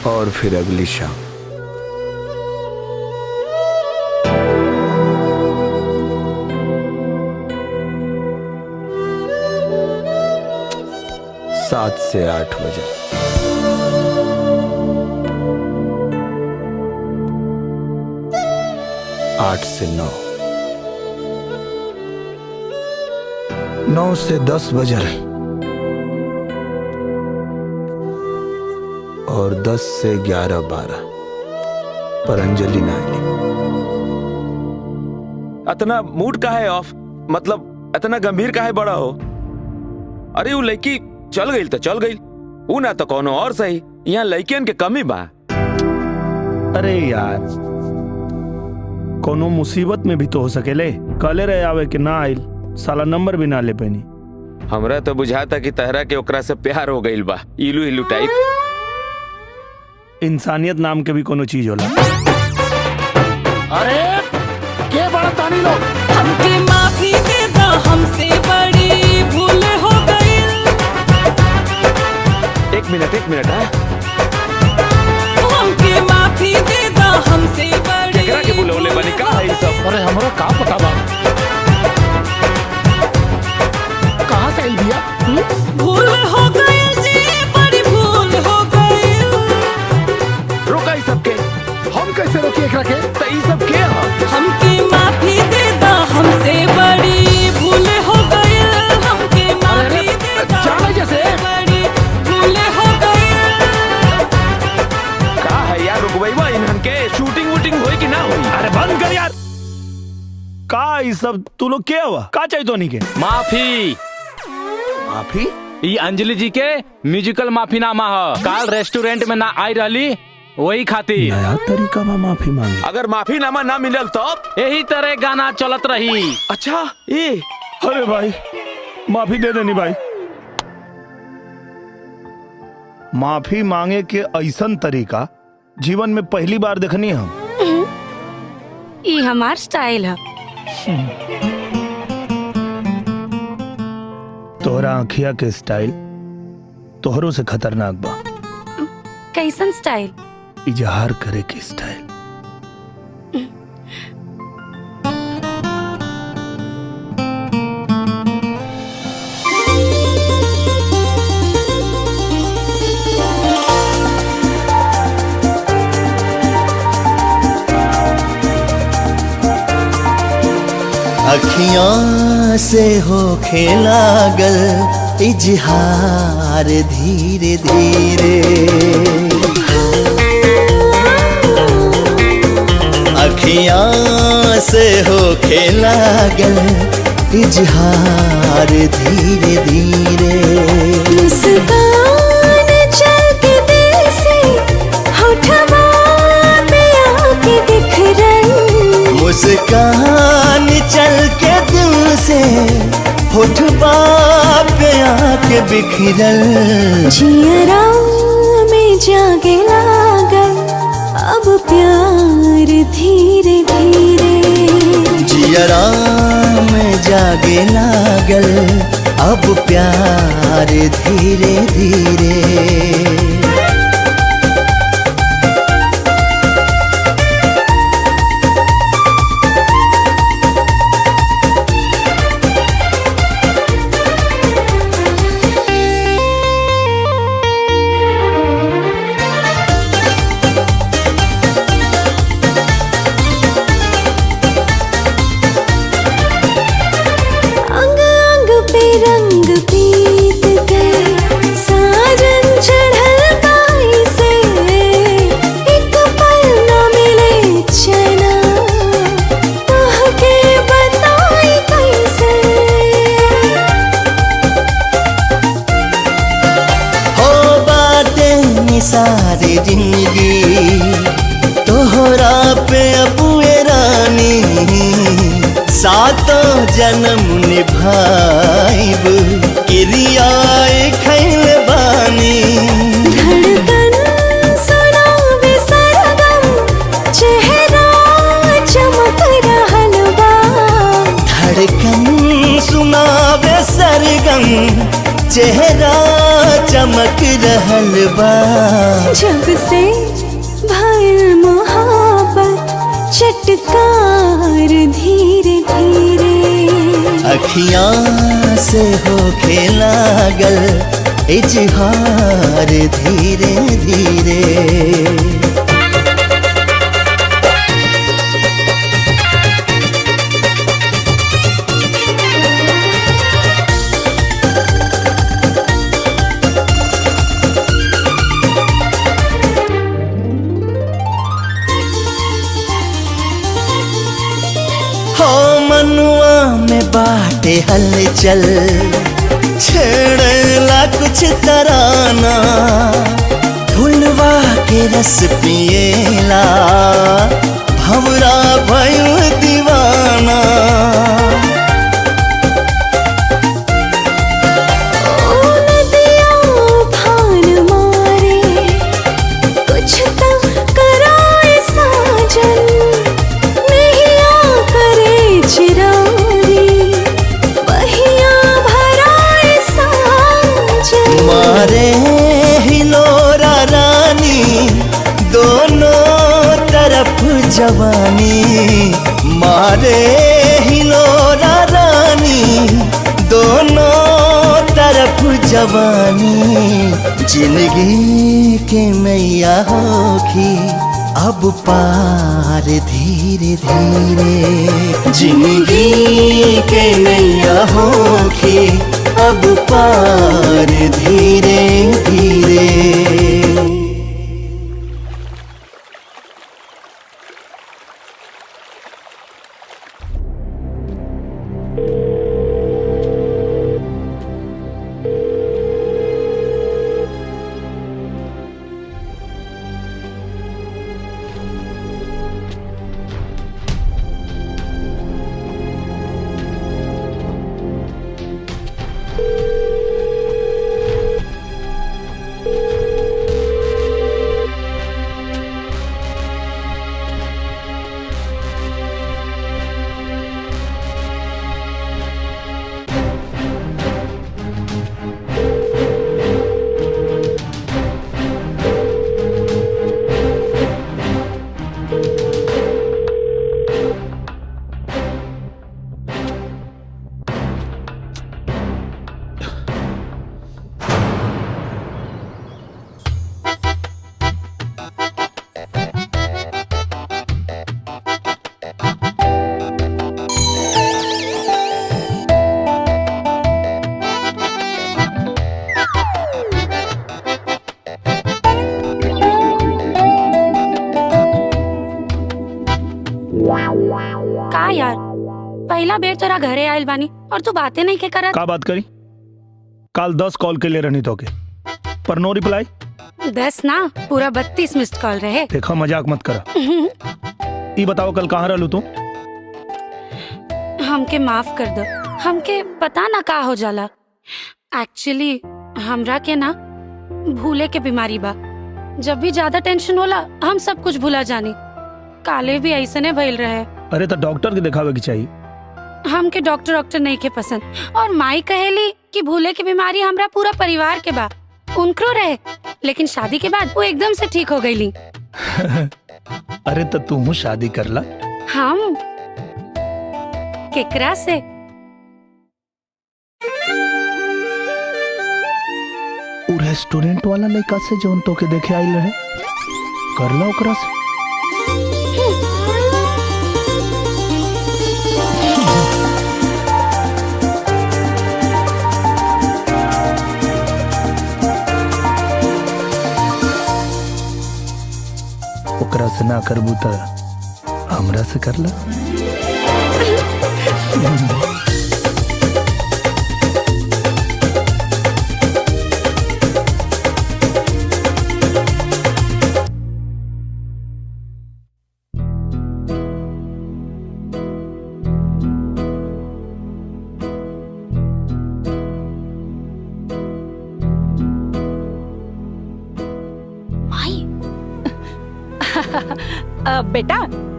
और फिर अगली शाम। सात से 8 बजे। आठ से 9, 9 से 10 बजल और 10 से 11-12 पर अंजलि ना आईली। इतना मूड का है ऑफ, मतलब इतना गंभीर का है बड़ा हो। अरे वो लड़की चल गई तो चल गई, वो ना तो कोनो और सही। यहाँ लड़कियन के कमी बा। अरे यार, कोनो मुसीबत में भी तो हो सकेले। कले रहे आवे कि ना आइल, साला नंबर भी ना ले पैनी। हमरा तो बुझाता कि तहरा के ओकरा से प्यार हो गईल बा, इलू इलू टाइप। इंसानियत नाम के भी कोनो चीज होला। अरे के बड़ा तानी लोग, हमके माफी दे दो, हमसे बड़ी भूल हो गई। एक मिनट है। हमके माफी दे दो, हमसे बड़ी केकरा के बुलौले बनी का है ई सब? अरे हमरो का पता बा, कहाँ से आइल बिया? भूल हो गई जी, बड़ी भूल हो गई। रोका ई सब के। हम कैसे रोकी एकरा के? तो ई सब के ह? हमके माफी दे दो, हमसे बड़ी भूल हो गई। हमके माफी दे दो, जाने जैसे। बड़ी भूल हो गई। का है यार, रुकवाइबा इन्हन के? शूटिंग वूटिंग होई कि ना होई? अरे बंद कर यार। का ई सब तू लोग क्या हुआ? का चाहिए तो नहीं के? माफी। माफी? ये अंजलि जी के म्यूजिकल माफीनामा है। काल रेस्टोरेंट में ना आई रहली, वही खातिर। नया तरीका बा माफी मांगे। अगर माफीनामा ना मिलल तो यही तरह गाना चलत रही। अच्छा ये। अरे भाई, माफी दे देनी भाई। माफी मांगे के ऐसन तरीका जीवन में पहली बार देखनी हम। ये हमार स्टाइल है। तोहरा आँखिया के स्टाइल तोहरों से खतरनाक बा। कैसन स्टाइल? इजहार करे के स्टाइल। अखियां से हो खेलागल इजहार धीरे धीरे। अखियां से हो खेलागल इजहार धीरे धीरे। मुस्कान चल के दिल से होठवा पे आके बिखरन। मुस्कान चल के दिल से होठवा पे आके बिखरल। जियरा में जागे लागल अब प्यार धीरे धीरे। जियरा में जागे लागल अब प्यार धीरे धीरे। अंग अंग पे रंग पीत गए, साजन चढ़ल गाई से। एक पल न मिले चैना, तोहके बताई कैसे। हो बातें निसारे जिंदगी तोहरा पे अबुए रानी। सातों जन्म निभाइब किरियाए खैल बानी। धड़कन सुनावे सरगम, चेहरा चमक रहल बा। धड़कन सुनावे सरगम, चेहरा चमक रहल बा। जब से भइल मोहब्बत चटकार धीरे धीरे अखियां से होखे लागल इजहार धीरे धीरे। मनुआ में बाटे हलचल छेड़ला कुछ तराना फुलवा के रस पिएला भंवरा भइल दीवाना। कुछ तो कराए साजन मारे हिलोरा रानी दोनों तरफ जवानी। मारे हिलोरा रानी दोनों तरफ जवानी। जिंदगी के मैया होखी अब पार धीरे धीरे। जिंदगी के नैया होखी अब पार धीरे धीरे। का यार पहला बेर तोरा घरे आयल बानी और तू बातें नहीं के करत। का बात करी? काल 10 कॉल के लिए रहनी तो के पर नो रिप्लाई। 10 ना पूरा 32 मिस्ड कॉल रहे। देखो मजाक मत करा। ई बताओ कल कहाँ रहलू तू? हमके माफ कर दो, हमके पता ना का हो जाला। एक्चुअली हमरा के ना भूले के बीमारी बा। जब भी ज्यादा टेंशन होला हम सब कुछ भूला जानी। काले भी ऐसने भइल रहे। अरे तो डॉक्टर के दिखावे की चाहिए। हमके डॉक्टर नहीं के पसंद और माई कहेली कि भूले की बीमारी हमरा पूरा परिवार के बा। उनकरो रहे लेकिन शादी के बाद वो एकदम से ठीक हो गईली। अरे तो तू शादी कर ला। हम केकरा से? उ रेस्टोरेंट वाला लड़का से जौन तो के देखे आइल रहे कर ला ओकरा से। ओकरा से ना करबू त हमरा से कर ला। बेटा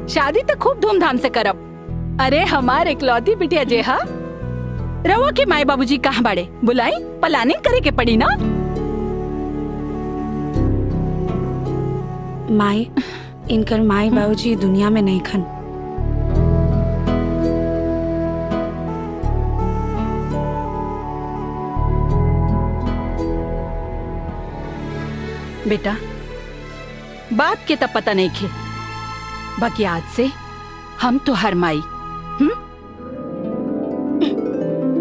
शादी तो खूब धूमधाम से करब। अरे हमारे इकलौती बिटिया जे हा रवा के माए बाबूजी कहाँ बाड़े? बुलाई प्लानिंग करे के पड़ी ना। माई इनकर माई बाबूजी दुनिया में नहीं खन। बेटा बाप के तब पता नहीं खे, बाकी आज से हम तो हर माई।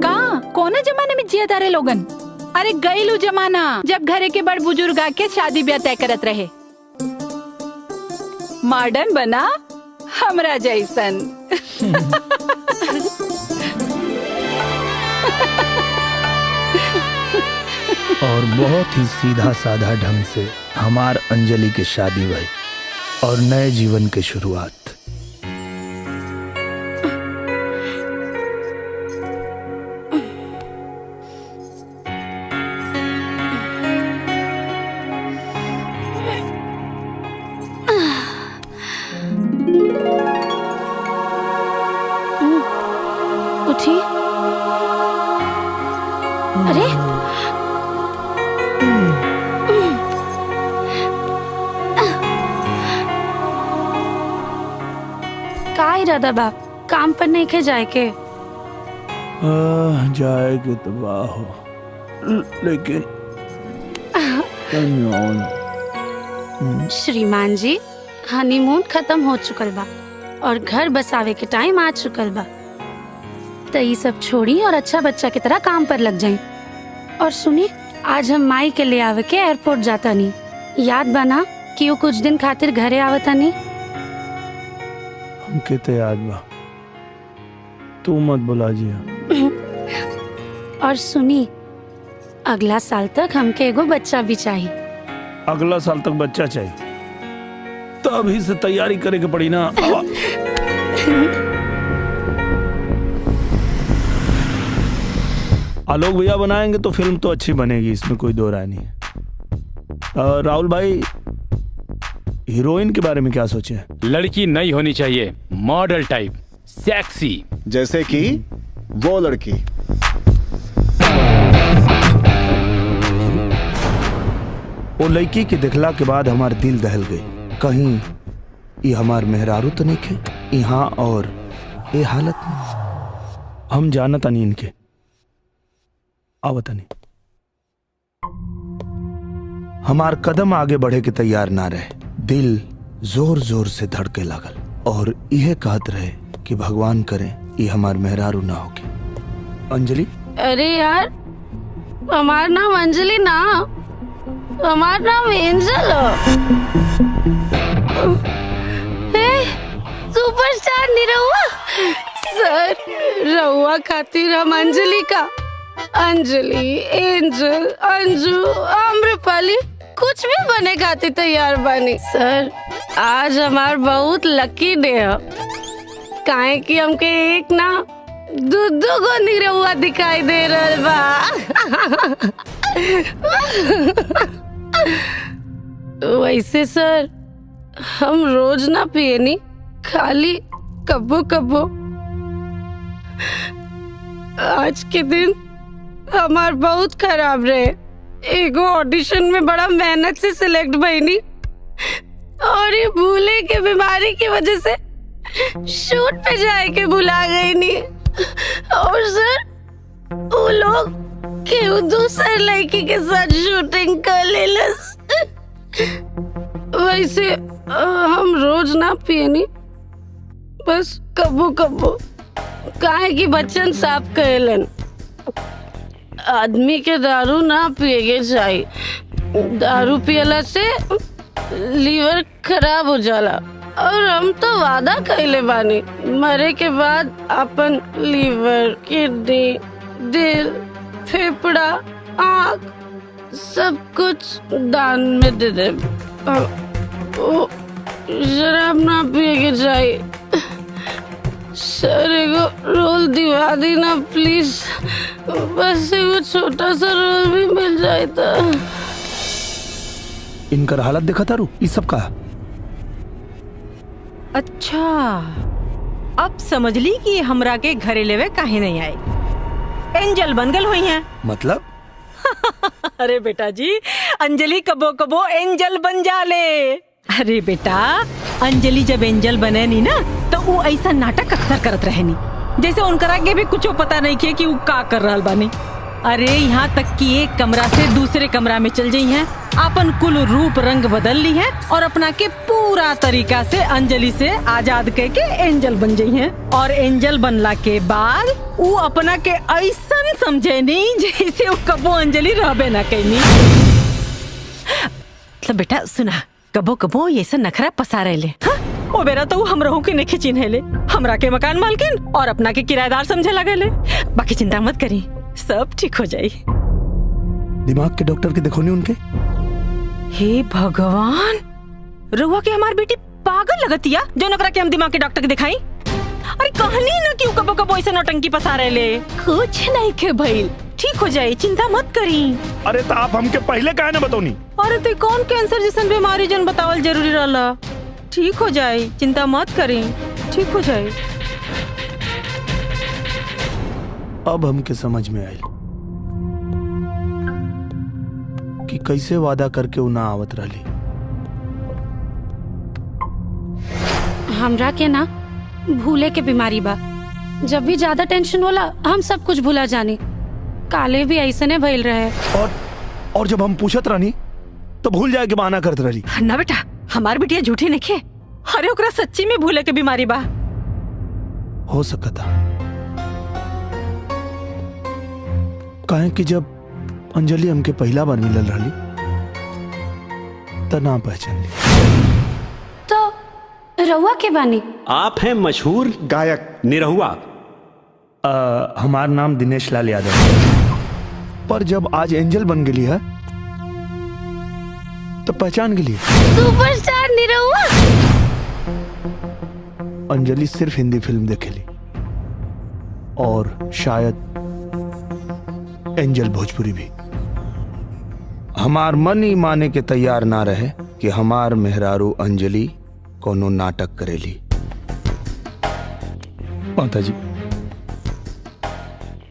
का कौन जमाने में जिया तारे लोगन? अरे गईलू जमाना जब घरे के बड़ बुजुर्ग आके शादी ब्याह तय करत रहे। मॉडर्न बना हमरा जैसन। और बहुत ही सीधा साधा ढंग से हमार अंजलि की शादी हुई और नए जीवन की शुरुआत। उठी। अरे का इरादा बा? काम पर नहीं के जाए के? जाएगी तो वाह, लेकिन श्रीमान जी हनीमून खत्म हो चुकल बा और घर बसावे के टाइम आ चुकल बा, तो ये सब छोड़ी और अच्छा बच्चा की तरह काम पर लग जाए। और सुनी, आज हम माई के ले आवे के एयरपोर्ट जाता नहीं, याद बना कि वो कुछ दिन खातिर घरे आवता नहीं। हमके तो याद बा, तू मत बुला जिया। और सुनी, अगला साल तक हमके एगो बच्चा भी चाहिए। अगला साल तक बच्चा चाहिए तो अभी से तैयारी करे के पड़ी ना। आलोक भैया बनाएंगे तो फिल्म तो अच्छी बनेगी, इसमें कोई दो राय नहीं है। राहुल भाई, हीरोइन के बारे में क्या सोचे? लड़की नहीं होनी चाहिए, मॉडल टाइप, सेक्सी। जैसे कि वो लड़की। वो लड़की के दिखला के बाद हमार दिल दहल गई। कहीं ये हमार मेहरारू तो नहीं खे यहाँ और ये हालत में। हम जानता नहीं इनके, आवता नहीं। हमार कदम आगे बढ़े के तैयार ना रहे, दिल जोर जोर से धड़के लागल और यह कहत रहे कि भगवान करे ये हमार मेहरारू ना होके। अंजलि? अरे यार, हमार नाम अंजलि ना, हमार नाम एंजल है। सुपरस्टार निरहुआ सर, रहुआ खातिर हम अंजलि का अंजलि, एंजल, अंजू, आम्रपाली कुछ भी बने खातिर तैयार बनी। सर आज हमार बहुत लकी डे है, काहे कि हमके एक ना दू गो निरहुआ दिखाई दे रहल बा। वैसे सर हम रोज ना पियनी, खाली कब्बो कब्बो। आज के दिन हमार बहुत खराब रहे। एगो ऑडिशन में बड़ा मेहनत से सिलेक्ट भईनी और ये भूले के बीमारी की वजह से शूट पे जाए के भुला गई नी। और सर वो लोग केहू दूसर लड़की के साथ शूटिंग कर लेलस। वैसे हम रोज ना पियनी, बस कब्बो कब्बो, काहे कि बच्चन साफ कहलन आदमी के दारू ना पिएगे चाहिए, दारू पियला से लीवर खराब हो जाला। और हम तो वादा कइले बानी मरे के बाद अपन लीवर, किडनी, दिल, फेफड़ा, आँख सब कुछ दान में दे दे। वो शराब ना पिएगे चाहिए। सर एगो रोल दिवा दी ना प्लीज, बस एगो छोटा सा रोल भी मिल जाए तो। इनकर हालत देखा तारू, ये सब का। अच्छा अब समझ ली कि हमरा के घरे लेवे काहे नहीं आए, एंजल बन गल हुई हैं। मतलब? अरे बेटा जी, अंजलि कबो कबो एंजल बन जाले। अरे बेटा, अंजलि जब एंजल बने नी ना तो वो ऐसा नाटक अक्सर करत रहे नी, जैसे उनकरा के भी कुछ पता नहीं किए कि वो का कर रहा बानी। अरे यहाँ तक कि एक कमरा से दूसरे कमरा में चल गई हैं, अपन कुल रूप रंग बदल ली है और अपना के पूरा तरीका से अंजलि से आजाद कह के एंजल बन गई हैं। और एंजल बनला के बाद वो अपना के ऐसा समझे नहीं जैसे वो कबो अंजलि रहबे ना कहनी। मतलब बेटा सुना, कबो कबो ये सब नखरा पसा रहे ले, हाँ? ओ बेरा तो हम रहू के नहीं चिन्हे ले, हमरा के मकान मालकिन और अपना के किराएदार समझे लगे ले। बाकी चिंता मत करी, सब ठीक हो जाये। दिमाग के डॉक्टर के देखो नहीं उनके। हे भगवान, रुआ के हमार बेटी पागल लगतिया जो नकरा के हम दिमाग के डॉक्टर के दिखाई। अरे कहानी ना क्यों कबो कबो ऐसे नौटंकी पसा रहे ले। कुछ नहीं के भइल, ठीक हो जाए, चिंता मत करी। अरे तो आप हमके पहले काहे ना बताओनी? अरे तो कौन कैंसर जैसन बीमारी जन बतावल जरूरी रहला। ठीक हो जाए, चिंता मत करी, ठीक हो जाए। अब हमके समझ में आयल कि कैसे वादा करके उ ना आवत रही। हमरा के ना भूले के बीमारी बा। जब भी ज्यादा टेंशन होला हम सब कुछ भूला जानी। काले भी ऐसे ने भइल रहे। और जब हम पूछत रहनी तो भूल जाए के बहाना करत रही। ना बेटा, हमार बेटिया झूठी नहीं खे। अरे ओकरा सच्ची में भूले के बीमारी बा। हो सकता काहे कि जब अंजलि हमके पहला बार मिलल रही त ना पहचान ली। तो रहुआ के बानी? आप हैं मशहूर गायक निरहुआ। हमार नाम दिनेश लाल यादव है। पर जब आज एंजल बन गई है तो पहचान गई। सुपरस्टार निरहुआ। अंजलि सिर्फ हिंदी फिल्म देखेली और शायद एंजल भोजपुरी भी। हमार मन ही माने के तैयार ना रहे कि हमार मेहरारू अंजलि कोनो नाटक करेली। माता जी,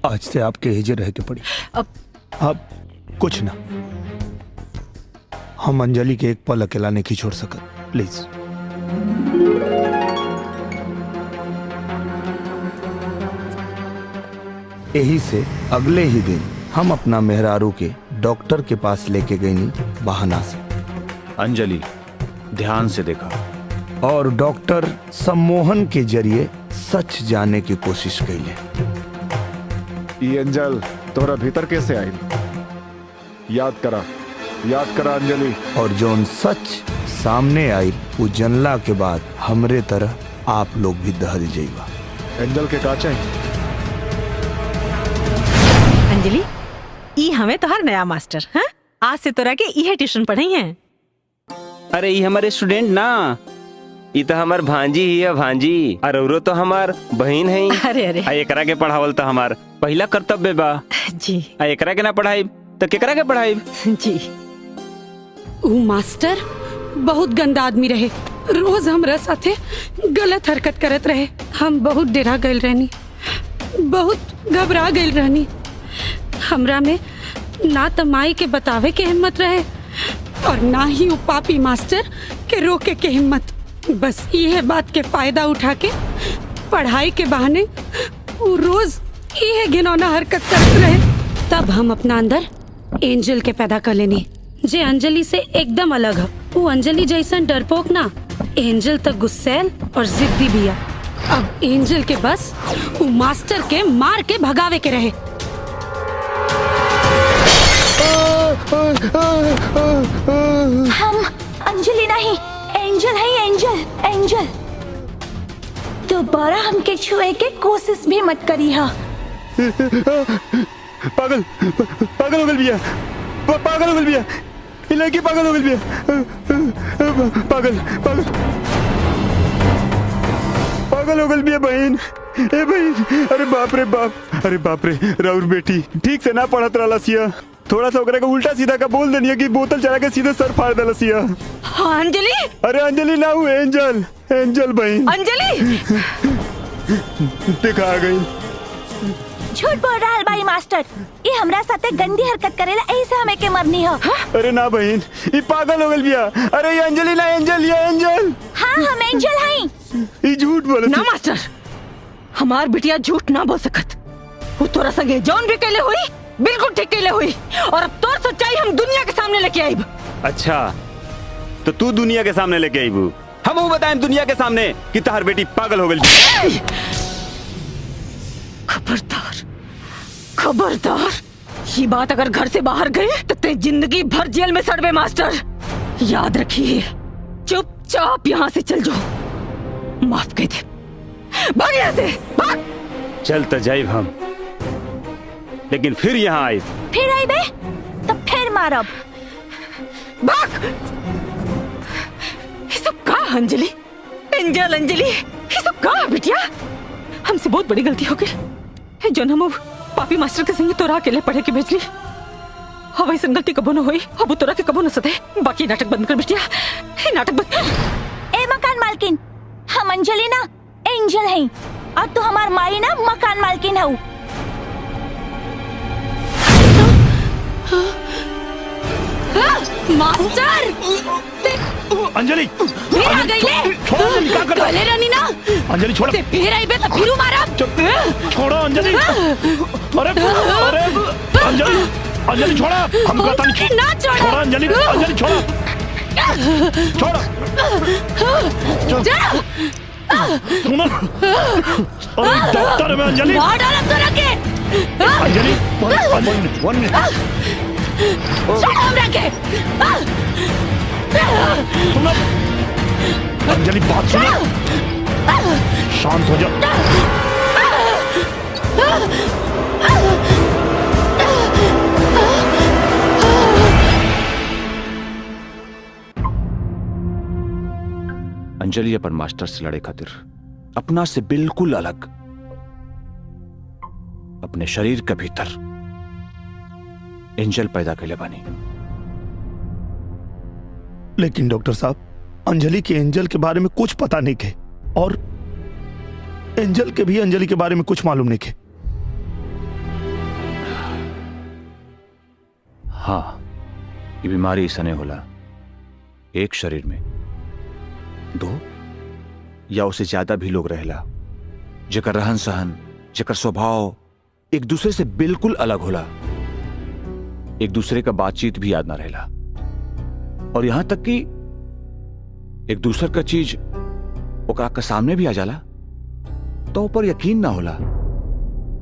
आज से आपके हिजर रह के पड़ी। अब कुछ ना, हम अंजलि के एक पल अकेला नहीं छोड़ सकत। प्लीज। यही से अगले ही दिन हम अपना मेहरारू के डॉक्टर के पास लेके गए नी बहाना से। अंजलि ध्यान से देखा। और डॉक्टर सम्मोहन के जरिए सच जाने की कोशिश कैले। ये एंजल तोरा भीतर कैसे आई? याद करा अंजलि। और जोन सच सामने आई वो जनला के बाद हमरे तरह आप लोग भी दहल जाइबा। एंजल के का चाहिए? अंजलि, ई हमें तोहर नया मास्टर, हाँ? आज से तोरा के इहे ट्यूशन पढ़ाई हैं। अरे ये हमारे स्टूडेंट ना, ये तो हमार भांजी ही है, भांजी। और तो हमार बहन है। अरे अरे, एकरा के पढ़ावल तो हमार पहला कर्तव्य बा जी। एकरा के ना पढ़ाई तो केकरा के पढ़ाई जी। ऊ मास्टर बहुत गंदा आदमी रहे। रोज हमरा साथे गलत हरकत करत रहे। हम बहुत डरा गइल रहनी, बहुत घबरा गइल रहनी। हमरा में ना तो माई के बतावे के हिम्मत रहे और ना ही वो पापी मास्टर के रोके के हिम्मत। बस ये बात के फायदा उठा के पढ़ाई के बहाने वो रोज ये घिनौना हरकत करते रहे। तब हम अपना अंदर एंजल के पैदा कर लेनी, जे अंजलि से एकदम अलग है। वो अंजलि जैसन डरपोक ना, एंजल तक गुस्सैल और जिद्दी भी है। अब एंजल के बस वो मास्टर के मार के भगावे के रहे। हम अंजलि नहीं, एंजल है। एंजल दोबारा हमके छुए के कोशिश भी मत करी हा। पागल हो गल बिया, पागल हो गल बिया, ये लड़की पागल हो गल बिया, पागल हो गल बिया बहन। ए बहन, अरे बाप रे, राउर बेटी ठीक से ना पढ़त रहला सिया। थोड़ा सा ओकरा का उल्टा सीधा का बोल देनी कि बोतल चला के सीधे सर फाड़ देला सिया। हाँ अंजलि। अरे अंजलि ना हुए, एंजल बहन। अंजलि देखा आ गई। झूठ बोल रहा भाई मास्टर। ये हमरा साथे गंदी हरकत करेला, ऐसे हमें के मरनी हो। अरे ना बहन, ये पागल हो गल बिया। अरे ये अंजलि ना, एंजल, ये एंजल। हाँ हम एंजल हैं। ये झूठ बोले ना मास्टर, हमार बिटिया झूठ ना बोल सकत। वो तोरा संगे जौन भी कहले हुई बिल्कुल ठीक कहले हुई, और अब तोर सच्चाई हम दुनिया के सामने लेके आईब। अच्छा, तो तू दुनिया के सामने लेके आईबू, हम वो बताएं दुनिया के सामने कि तहार बेटी पागल हो गई। खबरदार, खबरदार, ये बात अगर घर से बाहर गई तो ते जिंदगी भर जेल में सड़बे मास्टर। याद रखिए, चुपचाप यहाँ से चल जाओ। माफ कह दे, भाग यहाँ से, भाग। चल तो जाइब हम, लेकिन फिर यहाँ आए। फिर आई बे तो फिर मारब। भाग। ये सब का अंजलि, एंजल अंजलि, ये सब का बिटिया? हमसे बहुत बड़ी गलती हो गई जो हम पापी मास्टर के संगे तोरा अकेले पढ़े के भेजली। अब ऐसी गलती कबो न हुई, अब तोरा के कबो न सते। बाकी नाटक बंद कर बिटिया, नाटक बंद। ए मकान मालकिन, हम अंजलि ना एंजल हैं, और तू हमार माई ना मकान मालकिन हो। मास्टर अंजलि, फिर आ गई ले। गले रानी ना अंजलि छोड़। फिर आई बे तो फिर मारा। छोड़ो अंजलि। अरे अरे अंजलि, अंजलि छोड़ा, हम कहता नहीं। ना छोड़ो। छोड़ो अंजलि, अंजलि छोड़ो, छोड़ो। सुनो, अरे डॉक्टर में अंजलि मार डाला तोरा के। अंजलि, वन मिनट। छोड़ो हमरा के। सुनो अंजलि, बात सुनो, शांत हो जाओ। अंजलि अपन मास्टर से लड़े खातिर अपना से बिल्कुल अलग अपने शरीर के भीतर एंजल पैदा कैले बानी। लेकिन डॉक्टर साहब, अंजलि के एंजल के बारे में कुछ पता नहीं के, और एंजल के भी अंजलि के बारे में कुछ मालूम नहीं के। हाँ, ये बीमारी ऐसा नहीं होला एक शरीर में दो या उससे ज्यादा भी लोग रहेला, जेकर रहन सहन, जेकर स्वभाव एक दूसरे से बिल्कुल अलग होला, एक दूसरे का बातचीत भी याद ना रहेला, और यहां तक कि एक दूसरे का चीज ओकरा के सामने भी आ जाला तो ऊपर यकीन ना होला।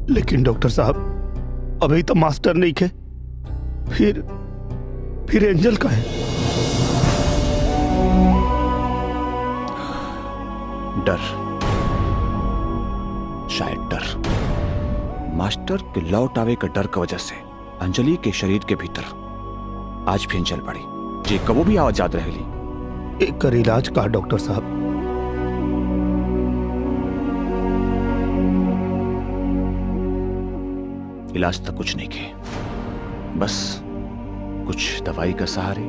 लेकिन डॉक्टर साहब, अभी तो मास्टर नहीं खे, फिर एंजल का है। डर, शायद डर, मास्टर के लौट आवे के डर की वजह से अंजलि के शरीर के भीतर आज भी एंजल पड़ी, जे कबो भी आवाज याद रहेली। एक कर इलाज का डॉक्टर साहब। इलाज तक कुछ नहीं के, बस कुछ दवाई का सहारे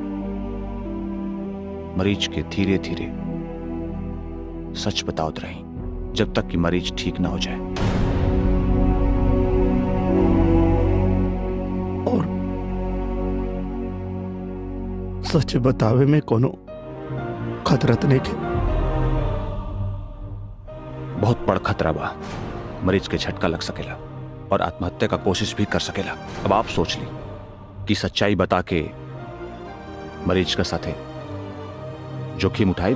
मरीज के धीरे धीरे सच बताओ रही जब तक कि मरीज ठीक ना हो जाए। और सच बतावे में कोनो खतरा नहीं के? बहुत बड़ खतरा बा, मरीज के झटका लग सकेला और आत्महत्या का कोशिश भी कर सकेला। अब आप सोच ली कि सच्चाई बता के मरीज का साथे जोखिम उठाए।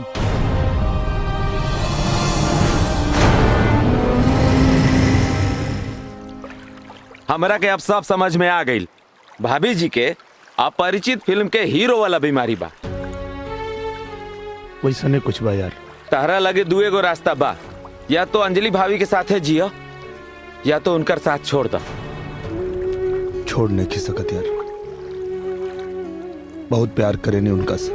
हमरा के अब सब समझ में आ गई। भाभी जी के अपरिचित फिल्म के हीरो वाला बीमारी बा। वैसा नहीं कुछ बा यार। तारा लगे दुए गो रास्ता बा, या तो अंजलि भाभी के साथ जियो या तो उनकर साथ छोड़ दो। छोड़ नहीं की सकत यार, बहुत प्यार करे ने उनका से,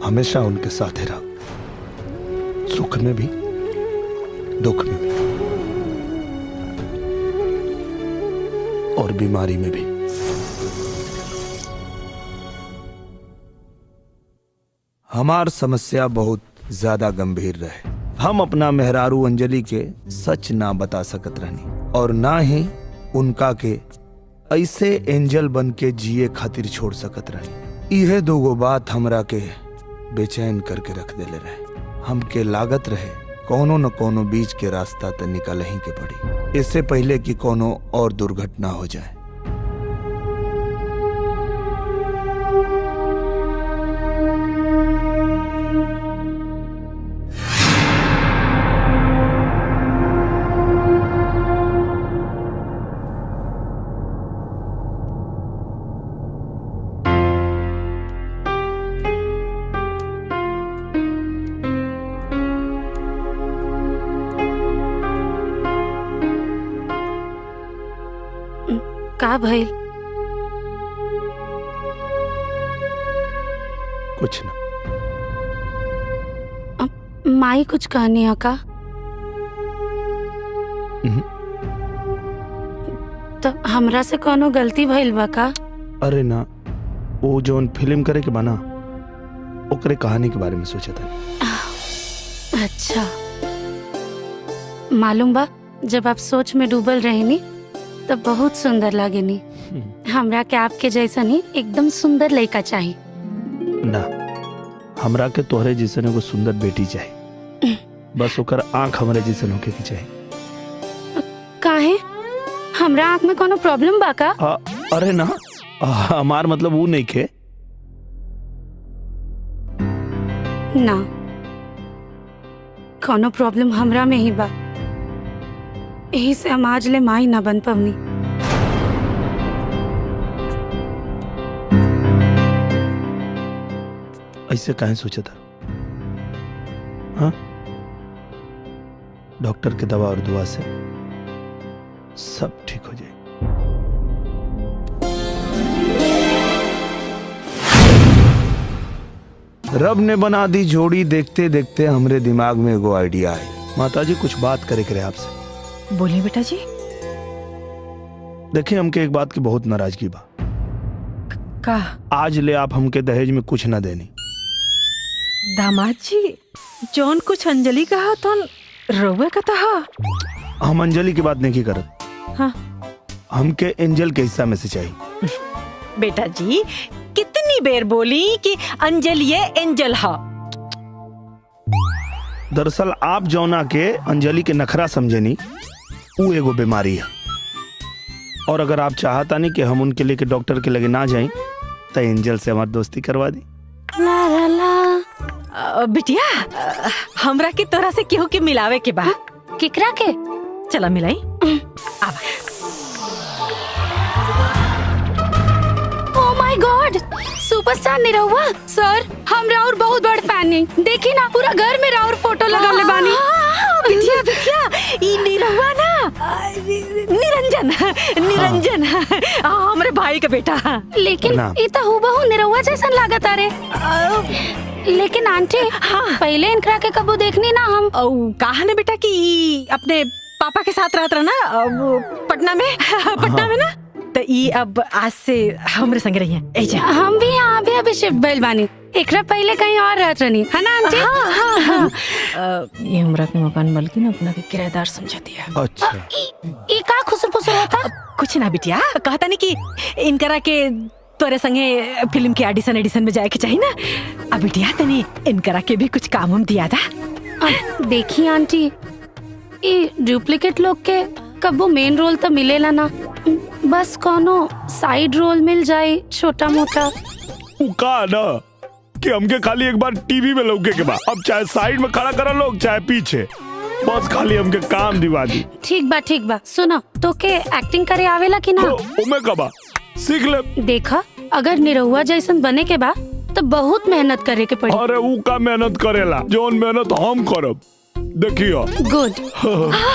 हमेशा उनके साथ ही रहा, सुख में भी दुख में भी और बीमारी में भी। हमार समस्या बहुत ज्यादा गंभीर रहे। हम अपना मेहरारू अंजलि के सच ना बता सकत रहनी। और ना ही उनका के ऐसे एंजल बन के जिए खातिर छोड़ सकत रही। इहे दोगो बात हमरा के बेचैन करके रख देले रहे। हमके लागत रहे कोनो न कोनो बीच के रास्ता त निकल ही के पड़ी, इससे पहले कि कोनो और दुर्घटना हो जाए। का भइल? कुछ ना। माई कुछ कहनी है का? तो हमरा से कोनो गलती भइल बा का? अरे ना, वो जोन फिल्म करे के बना ओकरे कहानी के बारे में सोचा था। अच्छा, मालूम बा जब आप सोच में डूबल रहे नी तो बहुत सुंदर लागे नी। हमरा के आपके जैसा नहीं एकदम सुंदर लड़का चाहिए। ना, हमरा के तोहरे जैसन एगो सुंदर बेटी चाहिए, बस ओकर आंख हमरे जैसन होके के चाहिए। काहे? हमरा आंख में कोनो प्रॉब्लम बा का? अरे ना, हमार मतलब वो नहीं के। ना, कोनो प्रॉब्लम हमरा में ही बा, यही से हम आज ले माई ना बन पवनी। ऐसे काहे सोचा था? हाँ, डॉक्टर के दवा और दुआ से सब ठीक हो जाए। रब ने बना दी जोड़ी, देखते देखते हमरे दिमाग में एगो आइडिया है। माताजी कुछ बात करे करे आपसे। बोलिए बेटा जी। देखिए, हमके एक बात की बहुत नाराजगी बा। का? आज ले आप हमके दहेज में कुछ न देनी। दामाद जी, जौन कुछ अंजलि कहा तो रोवे का था। हम अंजलि की बात नहीं करत। हाँ, हमके एंजल के हिस्सा में से चाहिए। बेटा जी, कितनी बेर बोली कि अंजलि ये एंजल हा। दरअसल आप जौना के अंजलि के नखरा समझेनी, वो एगो बीमारी है। और अगर आप चाहता नहीं कि हम उनके लिए के डॉक्टर के लगे ना जाएं, तो एंजल से हमारी दोस्ती करवा दी। ला ला ला। बिटिया, हमरा के तोरा से केहू के मिलावे के बा। केकरा के? चला मिलाई। आवा। Oh my God, superstar Nirahua sir, हम राउर बहुत बड़ फैन नहीं। देखी ना, पूरा घर में राउर फोटो लगावले बानी। बिटिया बिटिया, ई निरहुआ ना, निरंजन निरंजन, हमरे भाई का बेटा। लेकिन ई तो हूबहू निरहुआ जैसन लागत आ रे। लेकिन आंटी, हाँ, पहले इनकरा के कबू देखनी ना हम। कहा ना बेटा कि अपने पापा के साथ रहत रहा ना पटना में। पटना में ना, तो ई अब आज से हमरे संग रही है। हम भी यहाँ अभी शिफ्ट भइल बानी। एकरा पहले कहीं और रहत रहनी है ना आंटी? हाँ हाँ हाँ। ये हमरा के मकान मालकिन अपना के किराएदार समझा दिया। अच्छा, ई का खुसर फुसर होता? कुछ ना बिटिया, कहता नहीं कि इनकरा के तोरे संगे फिल्म के एडिशन में जाए के चाहिए ना। अब बिटिया तनी इनकरा के भी कुछ काम हम दिया था। देखी आंटी, ये डुप्लीकेट लोग के कबो मेन रोल तो मिलेला ना, बस कोनो साइड रोल मिल जाए छोटा मोटा। का ना कि हमके खाली एक बार टीवी में लौके के बाद, अब चाहे साइड में खड़ा करा लोग चाहे पीछे, बस खाली हमके काम दिवा दी। ठीक बा, सुनो, तो के एक्टिंग करे आवेला कि ना? मैं कबा सीख ले। देखा, अगर निरहुआ जैसन बने के बा तो बहुत मेहनत करे के पड़ी। अरे वो का मेहनत करेला, जोन मेहनत हम करब, देखियो। गुड।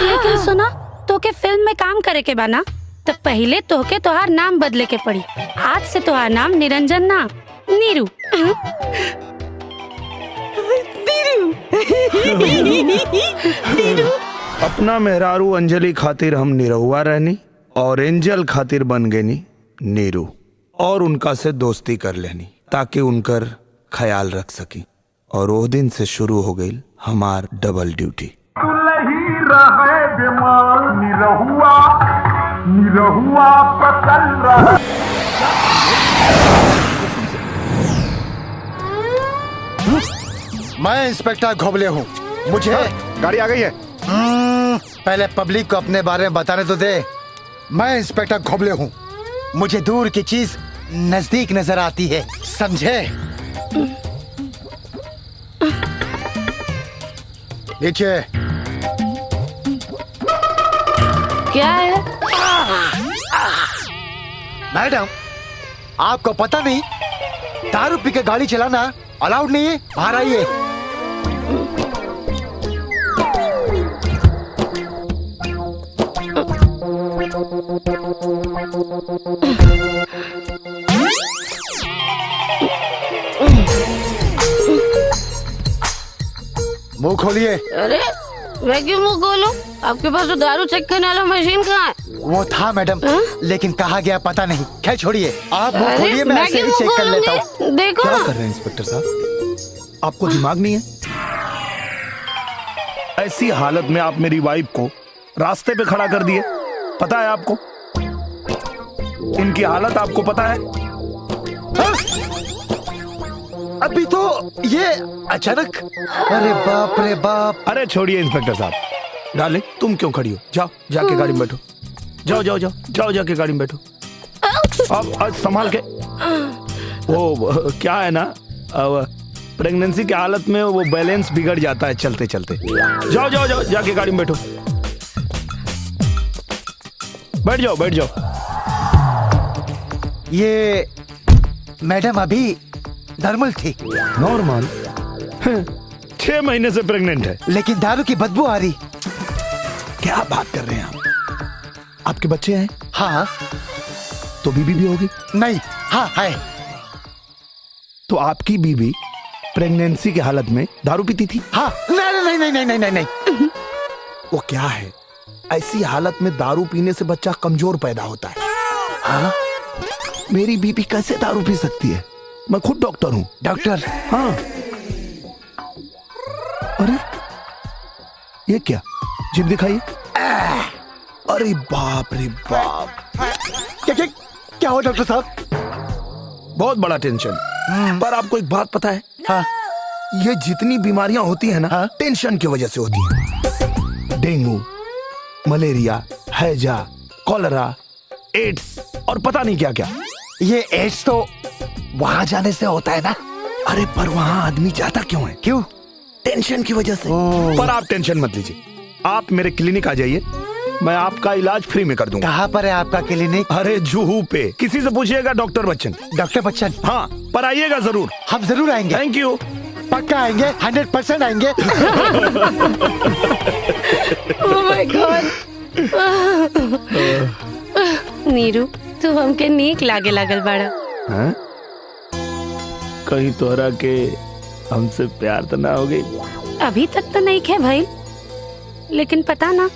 लेकिन सुना, तो के फिल्म में काम करे के बा ना, तो पहले तो के तोहार नाम बदले के पड़ी। आज से तोहार नाम निरंजन ना, नीरू। अपना मेहरारू अंजलि खातिर हम निरहुआ रहनी और एंजल खातिर बन गई नीरू, और उनका से दोस्ती कर लेनी ताकि उनकर ख्याल रख सकी। और वो दिन से शुरू हो गई हमार डबल ड्यूटी। रहे बीमार निरहुआ पकड़ रहा। मैं इंस्पेक्टर घोबले हूँ। मुझे गाड़ी आ गई है। पहले पब्लिक को अपने बारे में बताने तो दे। मैं इंस्पेक्टर घोबले हूँ। मुझे दूर की चीज नजदीक नजर आती है, समझे? नीचे। क्या है? मैडम, आपको पता नहीं दारू पी के गाड़ी चलाना अलाउड नहीं है। बाहर आइए। मुंह खोलिए। अरे मैं क्यों मुंह खोलूं? आपके पास तो दारू चेक करने वाला मशीन कहाँ है? वो था मैडम, लेकिन कहाँ गया पता नहीं। खैर छोड़िए, आप मुंह अरे, खोलिए, मैं ऐसे ही चेक कर लेता हूँ। देखो क्या ना। कर रहे हैं इंस्पेक्टर साहब? आपको दिमाग नहीं है? ऐसी हालत में आप मेरी वाइफ को रास्ते पे खड़ा कर दिए। पता है आपको इनकी हालत? आपको पता है? अभी तो ये अचानक। अरे बाप रे बाप। अरे छोड़िए इंस्पेक्टर साहब। डाले, तुम क्यों खड़ी हो? जाओ जाके गाड़ी में बैठो। जाओ जाओ जाओ जाओ जाके गाड़ी में बैठो। अब संभाल के। वो क्या है ना, प्रेगनेंसी की हालत में वो बैलेंस बिगड़ जाता है चलते चलते। जाओ जाओ जाओ जाके गाड़ी में बैठो। बैठ जाओ बैठ जाओ। ये मैडम अभी नॉर्मल थी। नॉर्मल? 6 महीने से प्रेग्नेंट है, लेकिन दारू की बदबू आ रही। क्या बात कर रहे हैं आप? आपके बच्चे हैं? हाँ। तो बीबी भी होगी? नहीं। हाँ है। तो आपकी बीबी प्रेगनेंसी की हालत में दारू पीती थी? हाँ। नहीं नहीं नहीं नहीं नहीं नहीं। वो क्या है, ऐसी हालत में दारू पीने से बच्चा कमजोर पैदा होता है। हाँ? मेरी बीबी कैसे दारू पी सकती है? मैं खुद डॉक्टर हूँ। डॉक्टर? हाँ। अरे ये क्या, जिप दिखाइए। अरे बाप रे बाप। क्या क्या क्या हो डॉक्टर साहब? बहुत बड़ा टेंशन। पर आपको एक बात पता है? हाँ। ये जितनी बीमारियां होती हैं ना, हाँ? टेंशन की वजह से होती हैं। डेंगू, मलेरिया, हैजा, कॉलरा, एड्स और पता नहीं क्या क्या। ये एड्स तो वहां जाने से होता है ना? अरे पर वहां आदमी जाता क्यों है? क्यों? टेंशन की वजह से। पर आप टेंशन मत लीजिए, आप मेरे क्लिनिक आ जाइए, मैं आपका इलाज फ्री में कर दूंगा। कहाँ पर है आपका क्लिनिक? अरे जुहू पे, किसी से पूछिएगा, डॉक्टर बच्चन। डॉक्टर बच्चन? हाँ, पर आइएगा जरूर। हम जरूर आएंगे। Thank you. पक्का आएंगे, 100% आएंगे। Oh my God। नीरू, तू हमके नीक लागे लागल बाड़ा। हाँ? कहीं तोहरा के हमसे प्यार तो ना हो गई? अभी तक तो नहीं खे भाई, लेकिन पता ना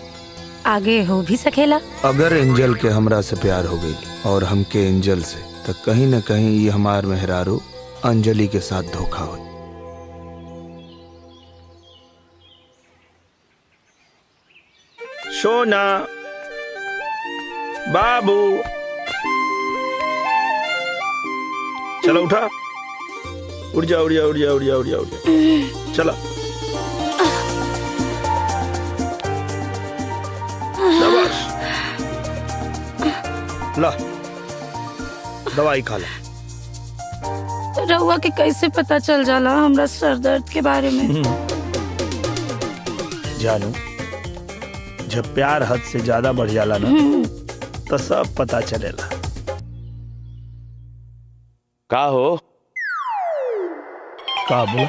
आगे हो भी सकेला। अगर एंजल के हमरा से प्यार हो गई और हमके एंजल से, तो कहीं न कहीं ये हमार मेहरारू अंजलि के साथ धोखा हो। सोना, बाबू, चलो उठा। उठ जा उठ जा उठ जा उठ जा उठ जा उठ जा। चला। शाबाश। ला, दवाई खा ला। रहुआ के कैसे पता चल जाला हमरा सर दर्द के बारे में? जानू, जब प्यार हद से ज्यादा बढ़ जाला ना, तो सब पता चलेला। का हो? का बोला?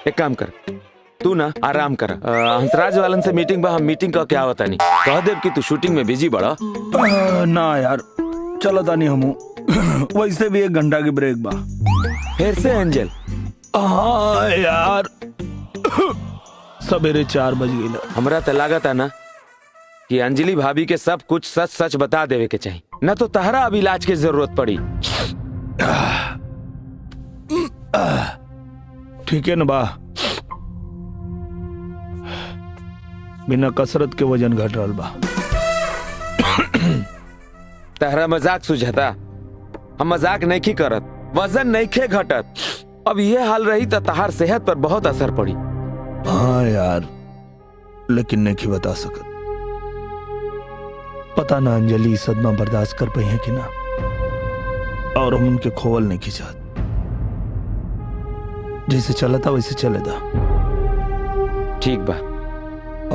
एक काम कर, तू ना आराम कर। हंसराज वालन से मीटिंग बा, हम मीटिंग का क्या होता नहीं, कह देव कि तू शूटिंग में बिजी बड़ा। ना यार, चलो तानी हमू। वैसे भी 1 घंटा की ब्रेक बा। फिर से एंजल? हाँ यार, सवेरे 4 बज गई। हमरा तो लागत है ना कि अंजलि भाभी के सब कुछ सच सच बता देवे के चाहिए, न तो तहरा अब इलाज की जरूरत पड़ी। ठीक है ना बा? बिना कसरत के वजन घट रहा बा। तहरा मजाक सुझाता, हम मजाक नहीं करत, वजन नहीं खे घटत। अब ये हाल रही तो तहार सेहत पर बहुत असर पड़ी। हाँ यार, लेकिन नहीं बता सकत। पता ना अंजलि सदमा बर्दाश्त कर पाई है कि ना, और हम उनके खोवल नहीं खिंचात। जैसे चला था वैसे चले दा। ठीक बा।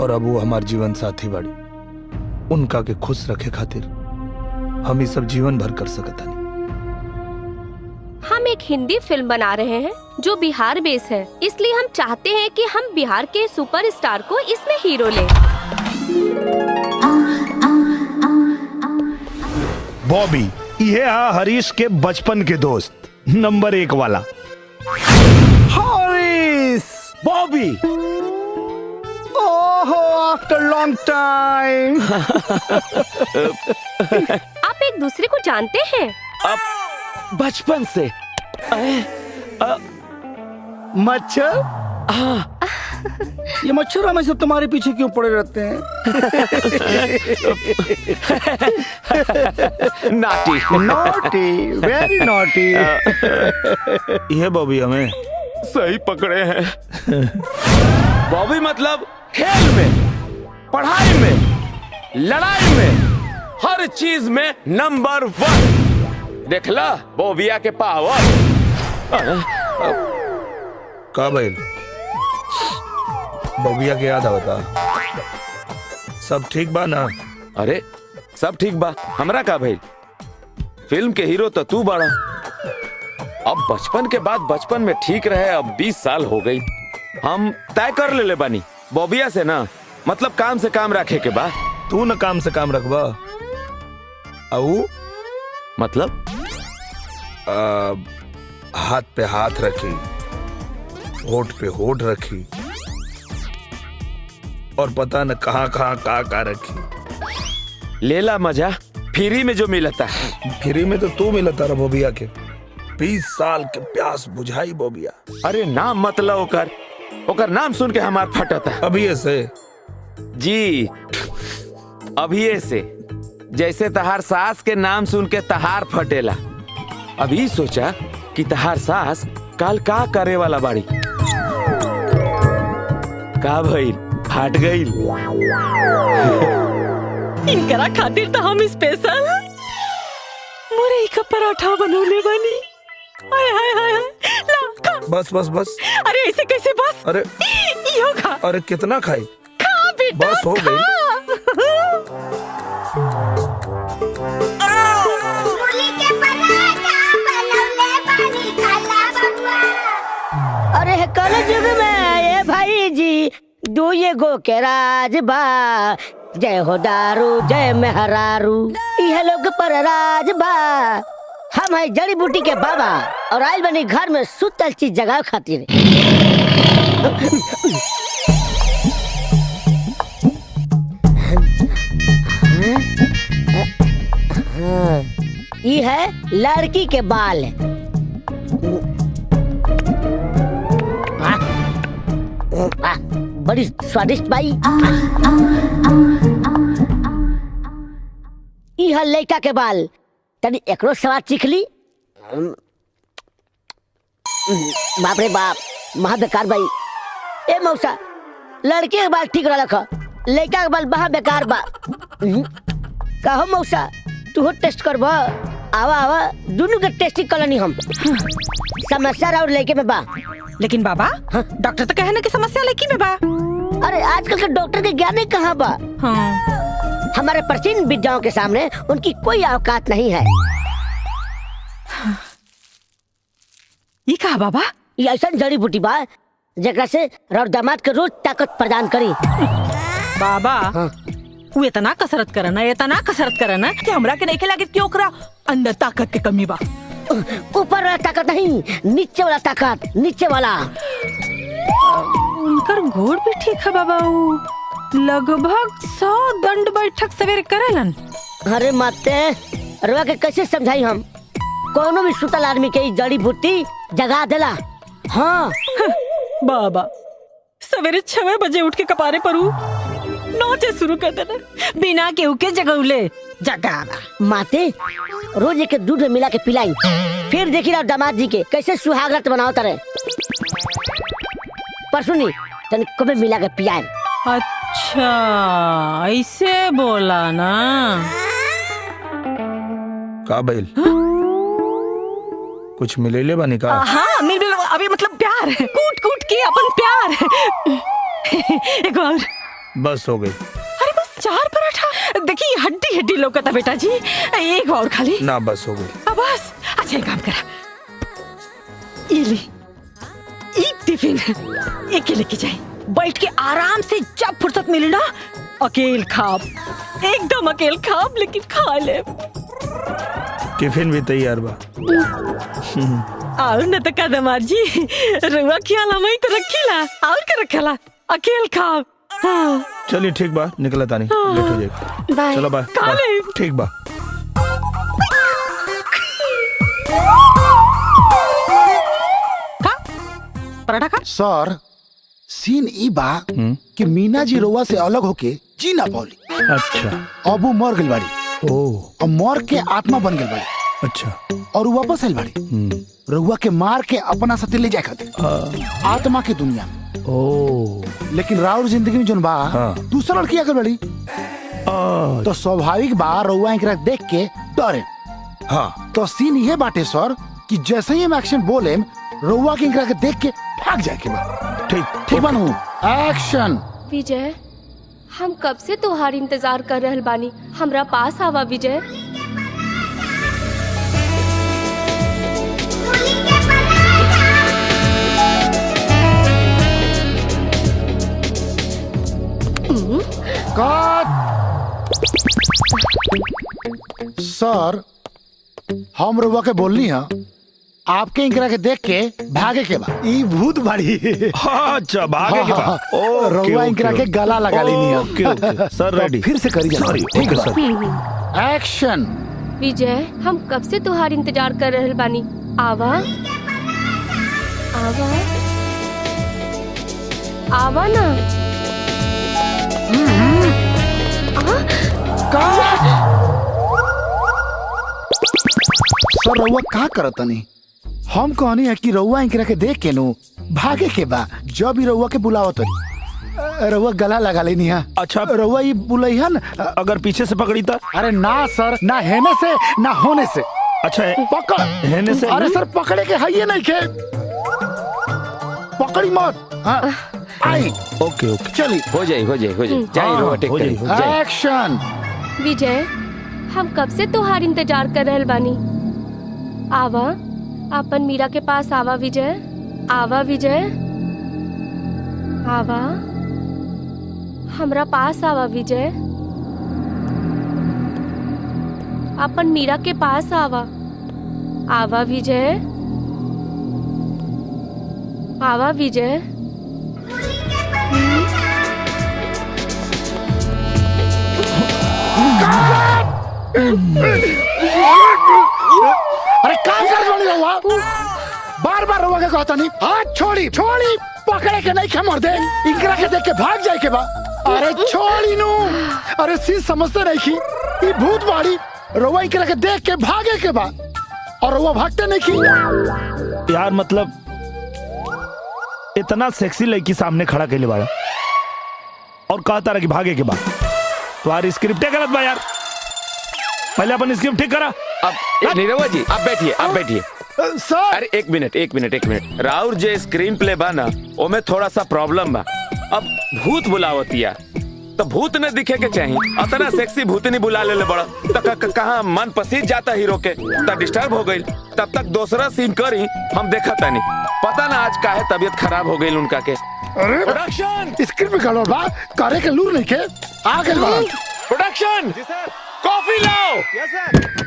और अब वो हमार जीवन साथी बाड़ी, उनका के खुश रखे खातिर हम ये सब जीवन भर कर सकता नहीं। हम एक हिंदी फिल्म बना रहे हैं जो बिहार बेस है, इसलिए हम चाहते हैं कि हम बिहार के सुपरस्टार को इसमें हीरो लें। बॉबी, ये हरीश के बचपन के दोस्त, नंबर 1 वाला हरीश। बॉबी। ओहो, आफ्टर लॉन्ग टाइम। आप एक दूसरे को जानते हैं? अब बचपन से। मच्छर? हाँ। ये मच्छर हमेशा तुम्हारे पीछे क्यों पड़े रहते हैं? Naughty, naughty, very naughty. ये बॉबी हमें सही पकड़े हैं। बॉबी मतलब खेल में, पढ़ाई में, लड़ाई में, हर चीज में नंबर 1। देखला बॉबिया के पावर। का भाई बॉबिया के याद आवता? सब ठीक बा ना? अरे सब ठीक बा, हमरा का भाई? फिल्म के हीरो तो तू बड़ा। अब बचपन के बाद बचपन में ठीक रहे, अब 20 साल हो गई। हम तय कर ले बानी बॉबिया से ना, मतलब काम से काम रखे के बाद। तू न काम से काम रखबा। आऊ मतलब हाथ पे हाथ रखी, होठ पे होठ रखी, और पता न कहाँ कहाँ का रखी। लेला मजा, फ्री में जो मिलता है। फ्री में तो तू मिलता रहा बॉबिया के। 20 साल के प्यास बुझाई बॉबिया। अरे नाम मतलब ओकर नाम सुन के हमार फटता। अभी ऐसे जी, अभी ऐसे जैसे तहार सास के नाम सुन के तहार फटेला। अभी सोचा कि तहार सास कल का करे वाला बाड़ी। का भइल, फाट गई। इनकरा खातिर तो हम स्पेशल मुरई का पराठा बनौले बनी। हाय हाय हाय, ला खा। बस बस बस। अरे ऐसे कैसे बस? अरे यो खा। अरे कितना खाई? खा बेटा, बस हो गई। अरे कल युग में ये भाई जी दुए गो के राज बा। जय हो दारू जय मेहरारू, यह लोग पर राज बा। हम है जड़ी बूटी के बाबा और आइल बनी घर में सुतल चीज जगह खातिर। ये है लड़की के बाल। बड़ी स्वादिष्ट बाई। यह लड़का के बाल, तनी एकरो स्वाद चीख ली। बाप रे बाप, महा बेकार बाई। ए मौसा, लड़के के बाल ठीक रख, लड़का के बाल महा बेकार बा। कहो मौसा, तू टेस्ट करब? आवा आवा, दोनों के टेस्टिंग कलनी हम। समस्या और लड़के में बा। लेकिन बाबा, डॉक्टर तो कहे ना कि समस्या लड़की में बा। अरे आजकल के डॉक्टर के ज्ञान कहाँ बा? हाँ। हमारे प्राचीन विद्याओं के सामने उनकी कोई औकात नहीं है। ये कहा बाबा? ये ऐसा जड़ी बूटी बा जगह से रौर दामाद के रोज ताकत प्रदान करी। बाबा, वो इतना कसरत करना कि हमरा के नहीं लगे कि ओकरा अंदर ताकत के कमी बा। ऊपर वाला ताकत नहीं, नीचे वाला ताकत, नीचे वाला। उनकर घोड़ भी ठीक है बाबा। लगभग 100 दंड बैठक सवेरे करेलन। अरे माते, रुआ के कैसे समझाई हम? कोनो भी सुतल आदमी के जड़ी बूटी जगा देला। हाँ बाबा, सवेरे 6 बजे उठ के कपारे परू नाचे शुरू कर देना बिना केहू के जगौले जगावा। माते रोज एक दूध में मिला के पिलाई, फिर देखी रहा दामाद जी के कैसे सुहागरात बनाओ तारे। पर सुनी तन कभी मिला के पियाए। अच्छा ऐसे बोला ना। का बैल कुछ मिले बनी का? हाँ मिल अभी मतलब प्यार कूट कूट के अपन प्यार। एक और बस हो गई। अरे बस 4 पराठा देखिए हड्डी हड्डी लौकता बेटा जी। एक और खाली ना बस हो गई। अब बस अच्छा एक काम करा ये ली ई टिफिन एक लेके जाए, बैठ के आराम से जब फुर्सत मिले ना अकेल खाब, एकदम अकेल खाब लेकिन खा ले। टिफिन भी तैयार बा। और न तो कदमा जी रुआ खियाला मैं तो रखीला और के रखला अकेल खाब। हाँ। चलिए ठीक बा निकला तानी लेट हो जाएगा। बाय। चलो बाय। ठीक बा। पराठा खा। सर सीन ई बा कि मीना जी रोवा से अलग होके जी ना पाउली। अच्छा अब वो मर गई बाड़ी। ओ और मर के आत्मा बन गई बाड़ी। अच्छा और वो वापस आइल बाड़ी रउआ के मार के अपना साथे ले जाए खातिर आत्मा के दुनिया में। ओ लेकिन राउर जिंदगी में जोन बा दूसरा लड़की आकर बड़ी तो स्वाभाविक बा रउआ एकरा देख के डरे। हाँ तो सीन ये बाटे सर कि जैसे ही हम एक्शन बोले रउआ के एकरा के देख के भाग जाए के बा। ठीक बनू एक्शन। विजय हम कब से तोहार इंतजार कर रहल बानी, हमरा पास आवा विजय। सर हम रउआ के बोलनी है आपके इंकरा के देख के भागे के बा। ई भूत बाड़ी। अच्छा भागे के बा। रउआ इंकरा के गला लगा लेनी है। ओके सर रेडी। फिर से करिए। सॉरी ओके सर। एक्शन। विजय हम कब से तोहार इंतजार कर रहल बानी, आवा आवा आवा ना। सर रउआ का करतनी? हम कहनी है कि रउआ इंकरा के देख के नु भागे के बा। जब ही रउआ के बुलावत रउआ गला लगा लेनी है। अच्छा रउआ ये बुलैहन अगर पीछे से पकड़ी था? अरे ना सर ना हेने से ना होने से। अच्छा पकड़ हेने से? अरे सर पकड़े के है ये नहीं के पकड़ी मत। आई ओके ओके चलिए हो जाए एक्शन। विजय हम कब से तोहार इंतजार कर रहल बानी, आवा अपन मीरा के पास आवा विजय। आवा विजय आवा हमरा पास आवा विजय। अपन मीरा के पास आवा। आवा विजय आवा विजय। अरे काम कर रउआ बार बार रउआ के कहता नहीं हाथ छोड़ी छोड़ी पकड़े के नहीं खमर दे इनकरा के देख के भाग जाए के बा। अरे छोड़ी नु। अरे सी समझते नहीं की ये भूत बाड़ी रउआ इनकरा के देख के भागे के बा और रउआ भागते नहीं की। यार मतलब इतना सेक्सी लड़की सामने खड़ा के लिए बाड़ा और कहता रहा कि भागे के बाद तुम्हारी स्क्रिप्ट गलत बा यार। पहले अपन स्क्रिप्ट ठीक करा। अब नीरवा जी आप बैठिए सर। अरे एक मिनट राउर जे स्क्रीन प्ले बा ना ओमे थोड़ा सा प्रॉब्लम बा। अब भूत बुलावतिया तो भूत न दिखे के चाहिए, अतना सेक्सी भूत नहीं बुला ले बड़ा तो कहाँ मन पसीज जाता हीरो के तब डिस्टर्ब हो गई। तब तक दूसरा सीन करी हम देखा था नहीं, पता ना आज काहे तबीयत खराब हो गई उनका के। अरे प्रोडक्शन स्क्रिप्ट में गड़बड़ बा करे के लूर नहीं के आ गए बा। प्रोडक्शन कॉफी लाओ। यस सर।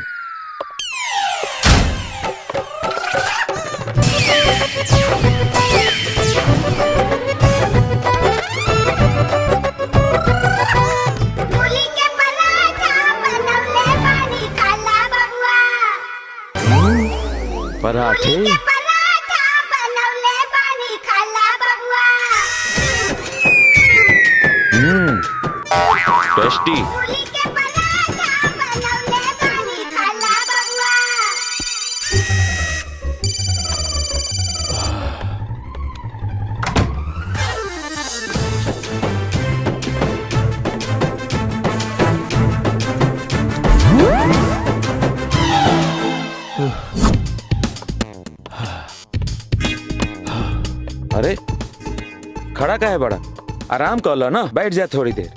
पराठे टेस्टी। अरे खड़ा का है बड़ा, आराम कर लो ना, बैठ जा थोड़ी देर।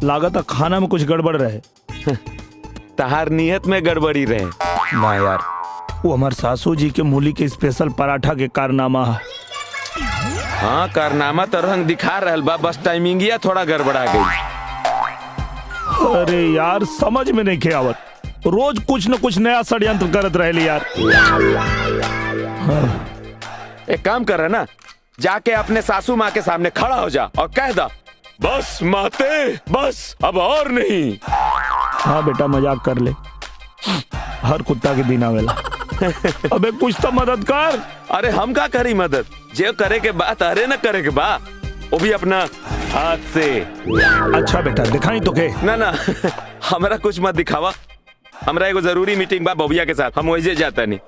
लागत खाना में कुछ गड़बड़ रहे। तहार नियत में गड़बड़ी रहे ना यार, वो हमार सासू जी के मूली के स्पेशल पराठा के कारनामा है। हाँ कारनामा तो रंग दिखा रहल बा, बस टाइमिंगिया थोड़ा गड़बड़ा गई। अरे यार समझ में नहीं के आवत, रोज कुछ न कुछ नया षड्यंत्र करत रहली यार। हाँ। एक काम कर रहा ना, जाके अपने सासू माँ के सामने खड़ा हो जा और कह दा, बस माते बस, अब और नहीं। हाँ बेटा मजाक कर ले, हर कुत्ता के दिन आवेला। अबे कुछ तो मदद कर। अरे हम का करी मदद, जे करे के बात अरे न करे के बा, वो भी अपना हाथ से। अच्छा बेटा दिखाई तो के। ना ना हमारा कुछ मत दिखावा, हमरा एगो जरूरी मीटिंग बा बबिया के साथ, हम वही जाता नहीं।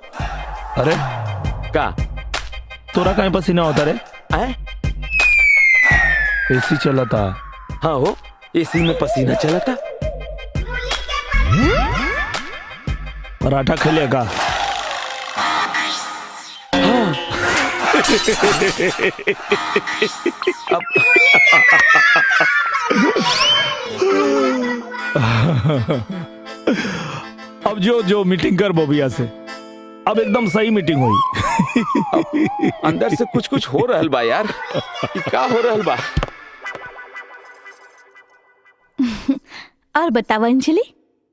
अरे का तोरा कहीं पसीना होता रे? एसी चला था। हाँ हो, एसी में पसीना चला था। पराठा खेलेगा? हाँ। अब जो मीटिंग कर बोबिया से, अब एकदम सही मीटिंग हुई। अंदर से कुछ हो रहल बा यार, क्या हो रहल बा? और बताओ अंजलि,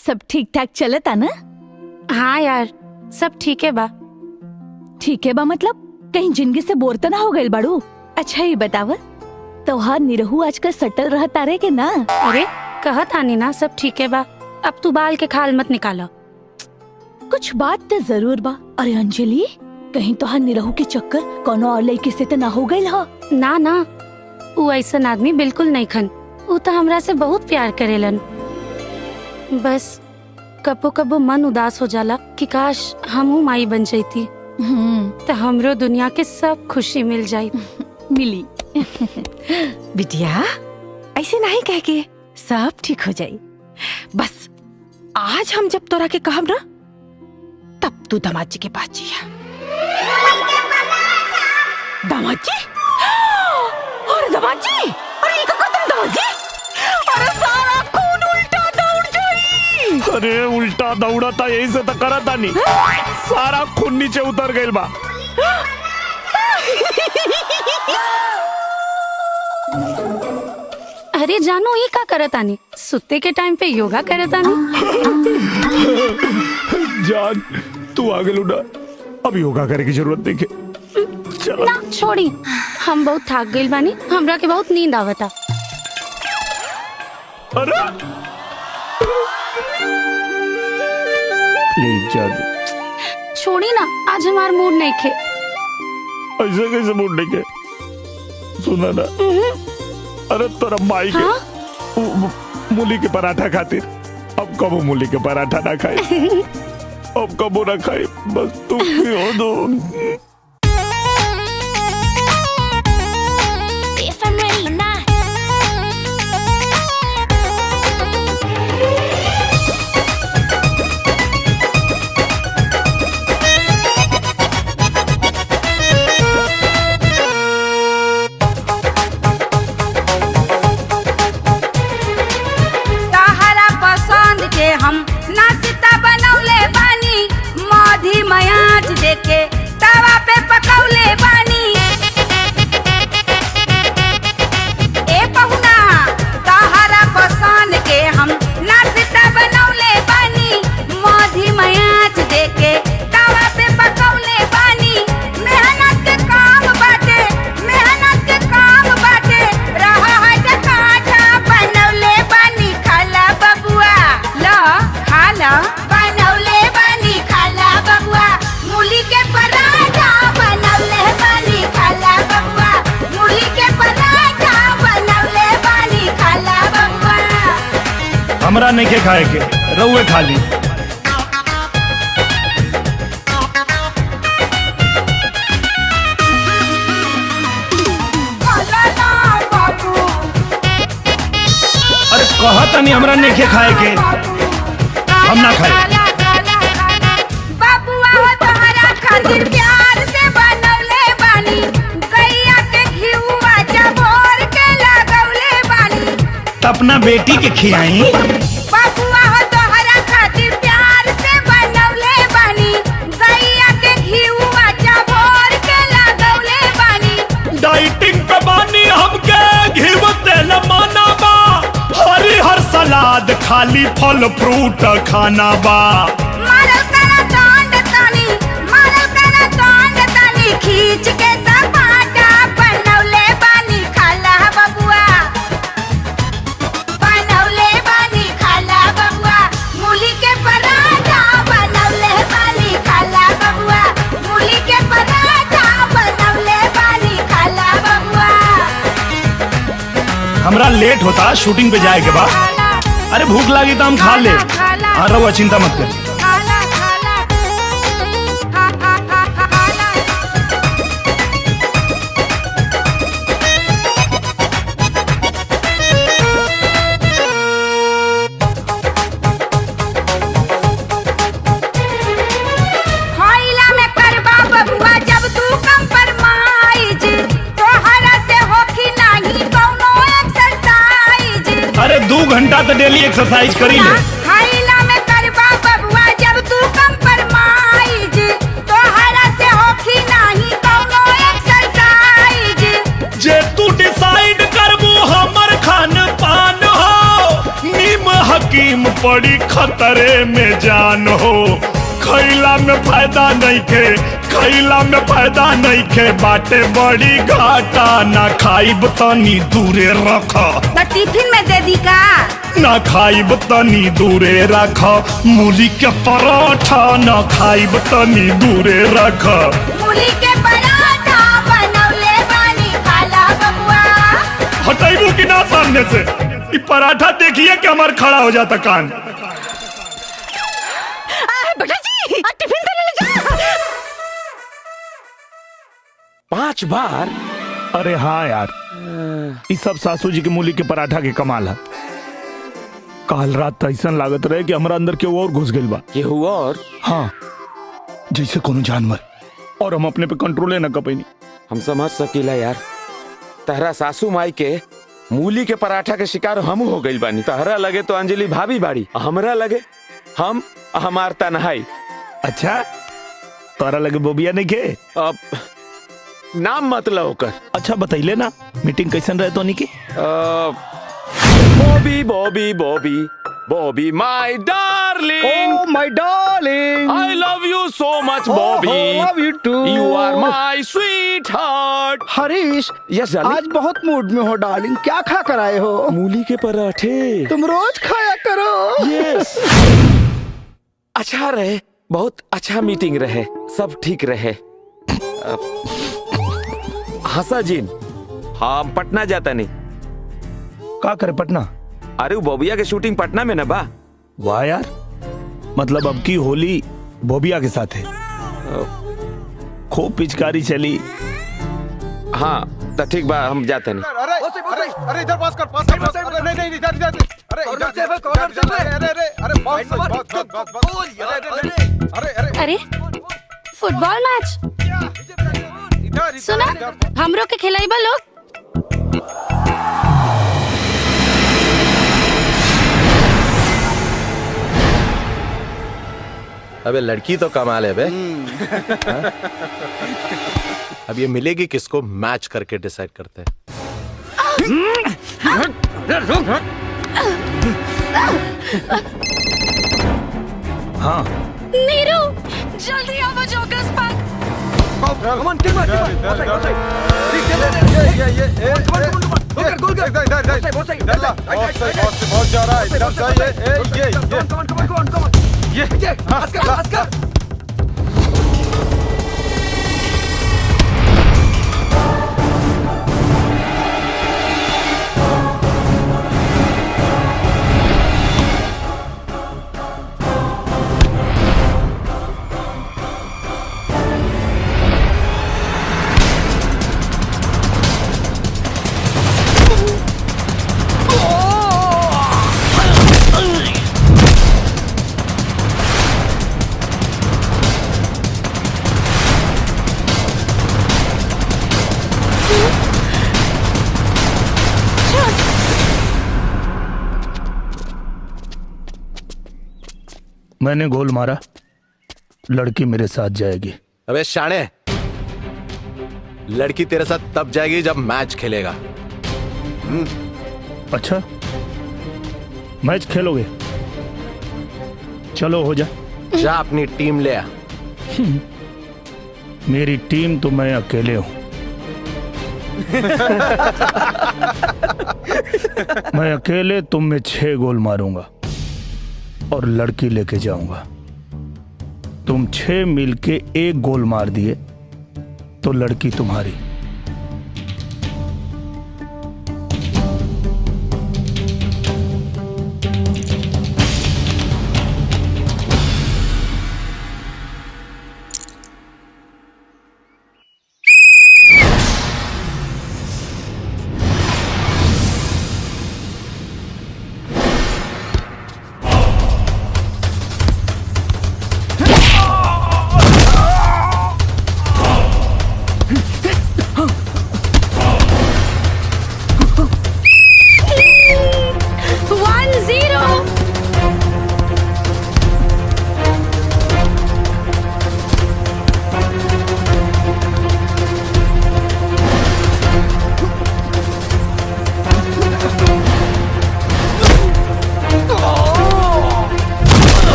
सब ठीक ठाक चलता ना? हाँ यार सब ठीक है बा। ठीक है बा मतलब कहीं जिंदगी से बोर तो ना हो गए बाड़ू? अच्छा ये बताव, तोहार निरहू आजकल सटल रहता रे के ना? अरे कहत आनी ना सब ठीक है बा, अब तू बाल के खाल मत निकालो। कुछ बात तो जरूर बा। अरे अंजलि, कहीं तोहार निरहू के चक्कर कोनो और लड़की से तो ना हो गइल ह? ना ना, वो ऐसा आदमी बिल्कुल नहीं खन, वो तो हमरा से बहुत प्यार करेलन। बस कबो कबो मन उदास हो जाला कि काश हमहू माई बन जाती, तो हमरो दुनिया के सब खुशी मिल जाई। मिली। बिटिया ऐसे नहीं कह के सब ठीक हो जाई। बस आज हम जब तोरा के कहब ना, तब तू दामाद जी के पास जिया। दामाद जी? अरे दामाद जी, अरे ये का तुम दामाद जी? अरे सारा खून उल्टा दौड़ जाई। अरे उल्टा दौड़ा था, यही से तो करा था नहीं, सारा खून नीचे उतर गइल बा। अरे जानो ये का करत आनी, सुते के टाइम पे योगा करत आनी। जान तू आगे लुटा, अब योगा करे की जरूरत नहीं है। ना छोड़ी, हम बहुत थक गइल बानी, हमरा के बहुत नींद आवता। अरे ले जान, छोड़ी ना, आज हमार मूड नहीं खे। ऐसे कैसे मूड नहीं के? सुना ना, अरे तोरा माई के मूली के पराठा खातिर अब कबो मूली के पराठा ना खाए, अब कबो ना खाए, बस तुम भी हो दो। हम नाश्ता बनौले बानी, मधी मयाच देके तवा पे हमरा नहीं के खाए के, रउए खा ली। अरे कहा तनी हमरा नहीं के खाए के, हम ना खाए। बबुआ हो तोहरा खातिर प्यार से बनौले बानी, गैया के घिउवा चबोर के लगौले बानी। त अपना बेटी के खियाई। बबुआ हो तोहरा खातिर प्यार से बनौले बानी, गैया के घिउवा चबोर के लगौले बानी। डाइटिंग पे बानी हमके घिव तेल माना बा, हरी हर सलाद खाली फल फ्रूट खाना बा। मारल करा डांड तानी, मारल करा डांड तानी, खींच के सपाटा बनौले बानी, खाला बबुआ बनौले बानी, खाला बबुआ। मूली के पराठा बनौले बानी, खाला बबुआ। मूली के पराठा बनौले बानी, खाला बबुआ। हमरा लेट होता शूटिंग पे जाए के बाद। अरे भूख लगी तो हम खा ले। हाँ रहुआ चिंता मत कर। होइला में करबा बबुआ जब तू कंप्रोमाइज, तोहरा से होखी नहीं कौनो एक्सरसाइज। अरे 2 घंटा तो डेली एक्सरसाइज करी ले। होइला में करबा बबुआ जब तू कंप्रोमाइज, तोहरा से होखी नहीं कौनो एक्सरसाइज। जे तू डिसाइड करबू हमर खान पान हो, नीम हकीम पड़ी खतरे में जान हो। खैला में फायदा नहीं के, खैला में फायदा नहीं के, बाटे बड़ी घाटा। ना खाइब तनी दूरे रख, तो टिफिन में दे दी का? ना खाइब तनी दूरे रख। मूली के पराठा ना खाइब तनी दूरे रख। मूली के पराठा बनौले बानी, खाला बबुआ। हटाइबू कि ना सामने से? ई पराठा देखिए कि हमार खड़ा हो जाता कान। बेटा जी टिफिन तो ले जा। 5 बार? अरे हाँ यार, इस सब सासू जी के मूली के पराठा के कमाल है। काल रात तो ऐसा लागत रहे कि हमारा अंदर के और घुस गइल बा। केहू और? हाँ, जैसे कोनो जानवर, और हम अपने पे कंट्रोले न कर पैनी। हम समझ सकीला यार, तहरा सासू माई के मूली के पराठा के शिकार हम हो गइल बानी। तहरा लगे तो अंजलि भाभी बाड़ी, हमरा लगे हम हमार तन्हाई। अच्छा, तोरा लगे बोबिया नहीं के? अब नाम मतलब होकर। अच्छा बताइले ना, मीटिंग कैसन रहे तो नहीं की? Bobby Bobby Bobby Bobby my darling, Oh my darling, I love you so much Bobby, love you too. You are my sweetheart. Harish, Yes darling. आज बहुत मूड में हो डार्लिंग, क्या खा कर आए हो? मूली के पराठे। तुम रोज खाया करो। Yes. अच्छा रहे, बहुत अच्छा मीटिंग रहे, सब ठीक रहे। हंसा जीन, हम पटना जाता नहीं। का करे पटना? अरे वो बोबिया के शूटिंग पटना में ना बा। वाह यार, मतलब अब की होली बोबिया के साथ है। खूब पिचकारी चली। हाँ तो ठीक बा, हम जाते नहीं। अरे इधर पास कर, पास कर। अरे नहीं इधर इधर। अरे अरे फुटबॉल मैच सुना, हमरो के खिलाइबा लोग। अबे लड़की तो कमाल है बे। अब ये मिलेगी किसको, मैच करके डिसाइड करते हैं। हाँ नीरू, जल्दी आओ जोकर्स पार्क। मैंने गोल मारा, लड़की मेरे साथ जाएगी। अबे शाणे, लड़की तेरे साथ तब जाएगी जब मैच खेलेगा। अच्छा, मैच खेलोगे? चलो हो जा। जा अपनी टीम ले आ। मेरी टीम तो मैं अकेले हूं। मैं अकेले तुम में 6 गोल मारूंगा और लड़की लेके जाऊंगा। तुम 6 मिलके 1 गोल मार दिए तो लड़की तुम्हारी।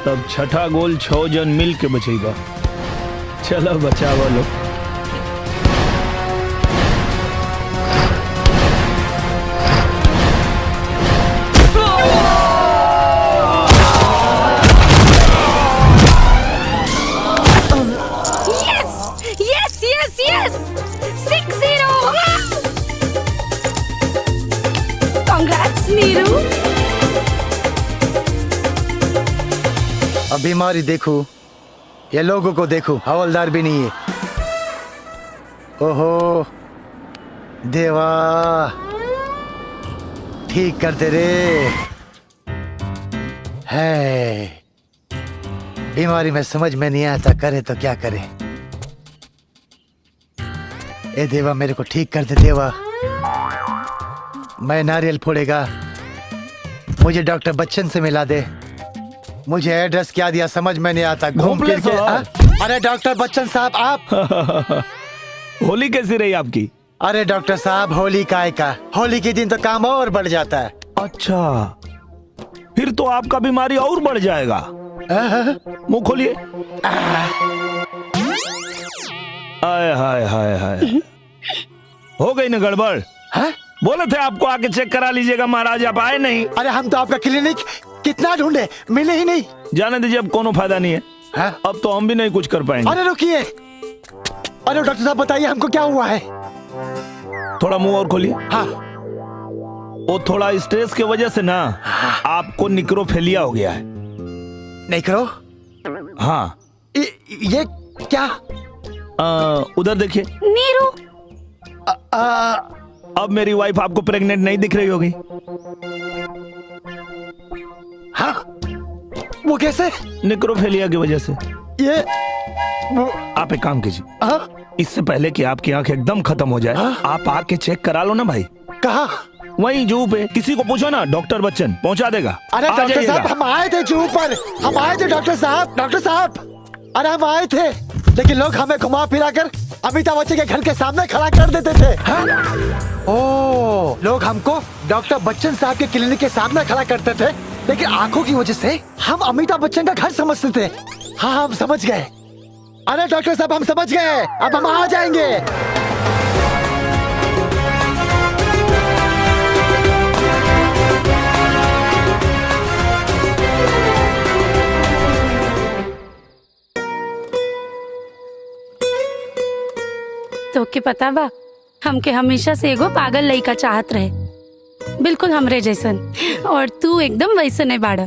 तब छठा गोल 6 जन मिल के बचेगा। चलो बचावा लो। Yes! 6-0! Congrats, नीरू। अब बीमारी देखो, ये लोगों को देखो, हवलदार भी नहीं है। ओहो देवा, ठीक करते रे। है बीमारी में समझ में नहीं आता, करे तो क्या करे। ए देवा, मेरे को ठीक कर दे देवा। मैं नारियल फोड़ेगा, मुझे डॉक्टर बच्चन से मिला दे। मुझे एड्रेस क्या दिया समझ में नहीं आता, घूम फिर के। अरे डॉक्टर बच्चन साहब, आप होली कैसी रही आपकी? अरे डॉक्टर साहब, होली का होली के दिन तो काम और बढ़ जाता है। अच्छा, फिर तो आपका बीमारी और बढ़ जाएगा। मुंह खोलिए। हाय हाय हाय हाय, हो गई ना गड़बड़? बोले थे आपको आके चेक करा लीजिएगा महाराज, आप आए नहीं। अरे हम तो आपका क्लिनिक कितना ढूंढे, मिले ही नहीं। जाने दीजिए, अब कोनो फायदा नहीं है। अब तो हम भी नहीं कुछ कर पाएंगे। अरे रुकिए, अरे डॉक्टर साहब बताइए हमको क्या हुआ है। थोड़ा मुंह और खोलिए। हाँ, वो थोड़ा स्ट्रेस की वजह से ना आपको निक्रोफेलिया हो गया है। निक्रो? हाँ। ये क्या? उधर देखिए। नीरू, अब मेरी वाइफ आपको प्रेग्नेंट नहीं दिख रही होगी। हाँ, वो कैसे? निक्रोफेलिया की वजह से। ये आप एक काम कीजिए, इससे पहले कि आपकी आंख एकदम खत्म हो जाए, आप आके चेक करा लो ना भाई। कहाँ? वहीं जू पे, किसी को पूछो ना, डॉक्टर बच्चन पहुंचा देगा। अरे डॉक्टर साहब, हम आए थे जू पर, हम आए थे डॉक्टर साहब। अरे हम आए थे, लेकिन लोग हमें घुमा फिरा कर अमिताभ बच्चन के घर के सामने खड़ा कर देते थे हाँ? ओ लोग हमको डॉक्टर बच्चन साहब के क्लिनिक के सामने खड़ा करते थे, लेकिन आंखों की वजह से हम अमिताभ बच्चन का घर समझते थे। हाँ हम समझ गए। अरे डॉक्टर साहब हम समझ गए, अब हम आ जाएंगे। तो के पता बा हमके हमेशा से एगो पागल लड़का चाहत रहे, बिल्कुल हमरे जैसन, और तू एकदम वैसे नहीं बाड़ा।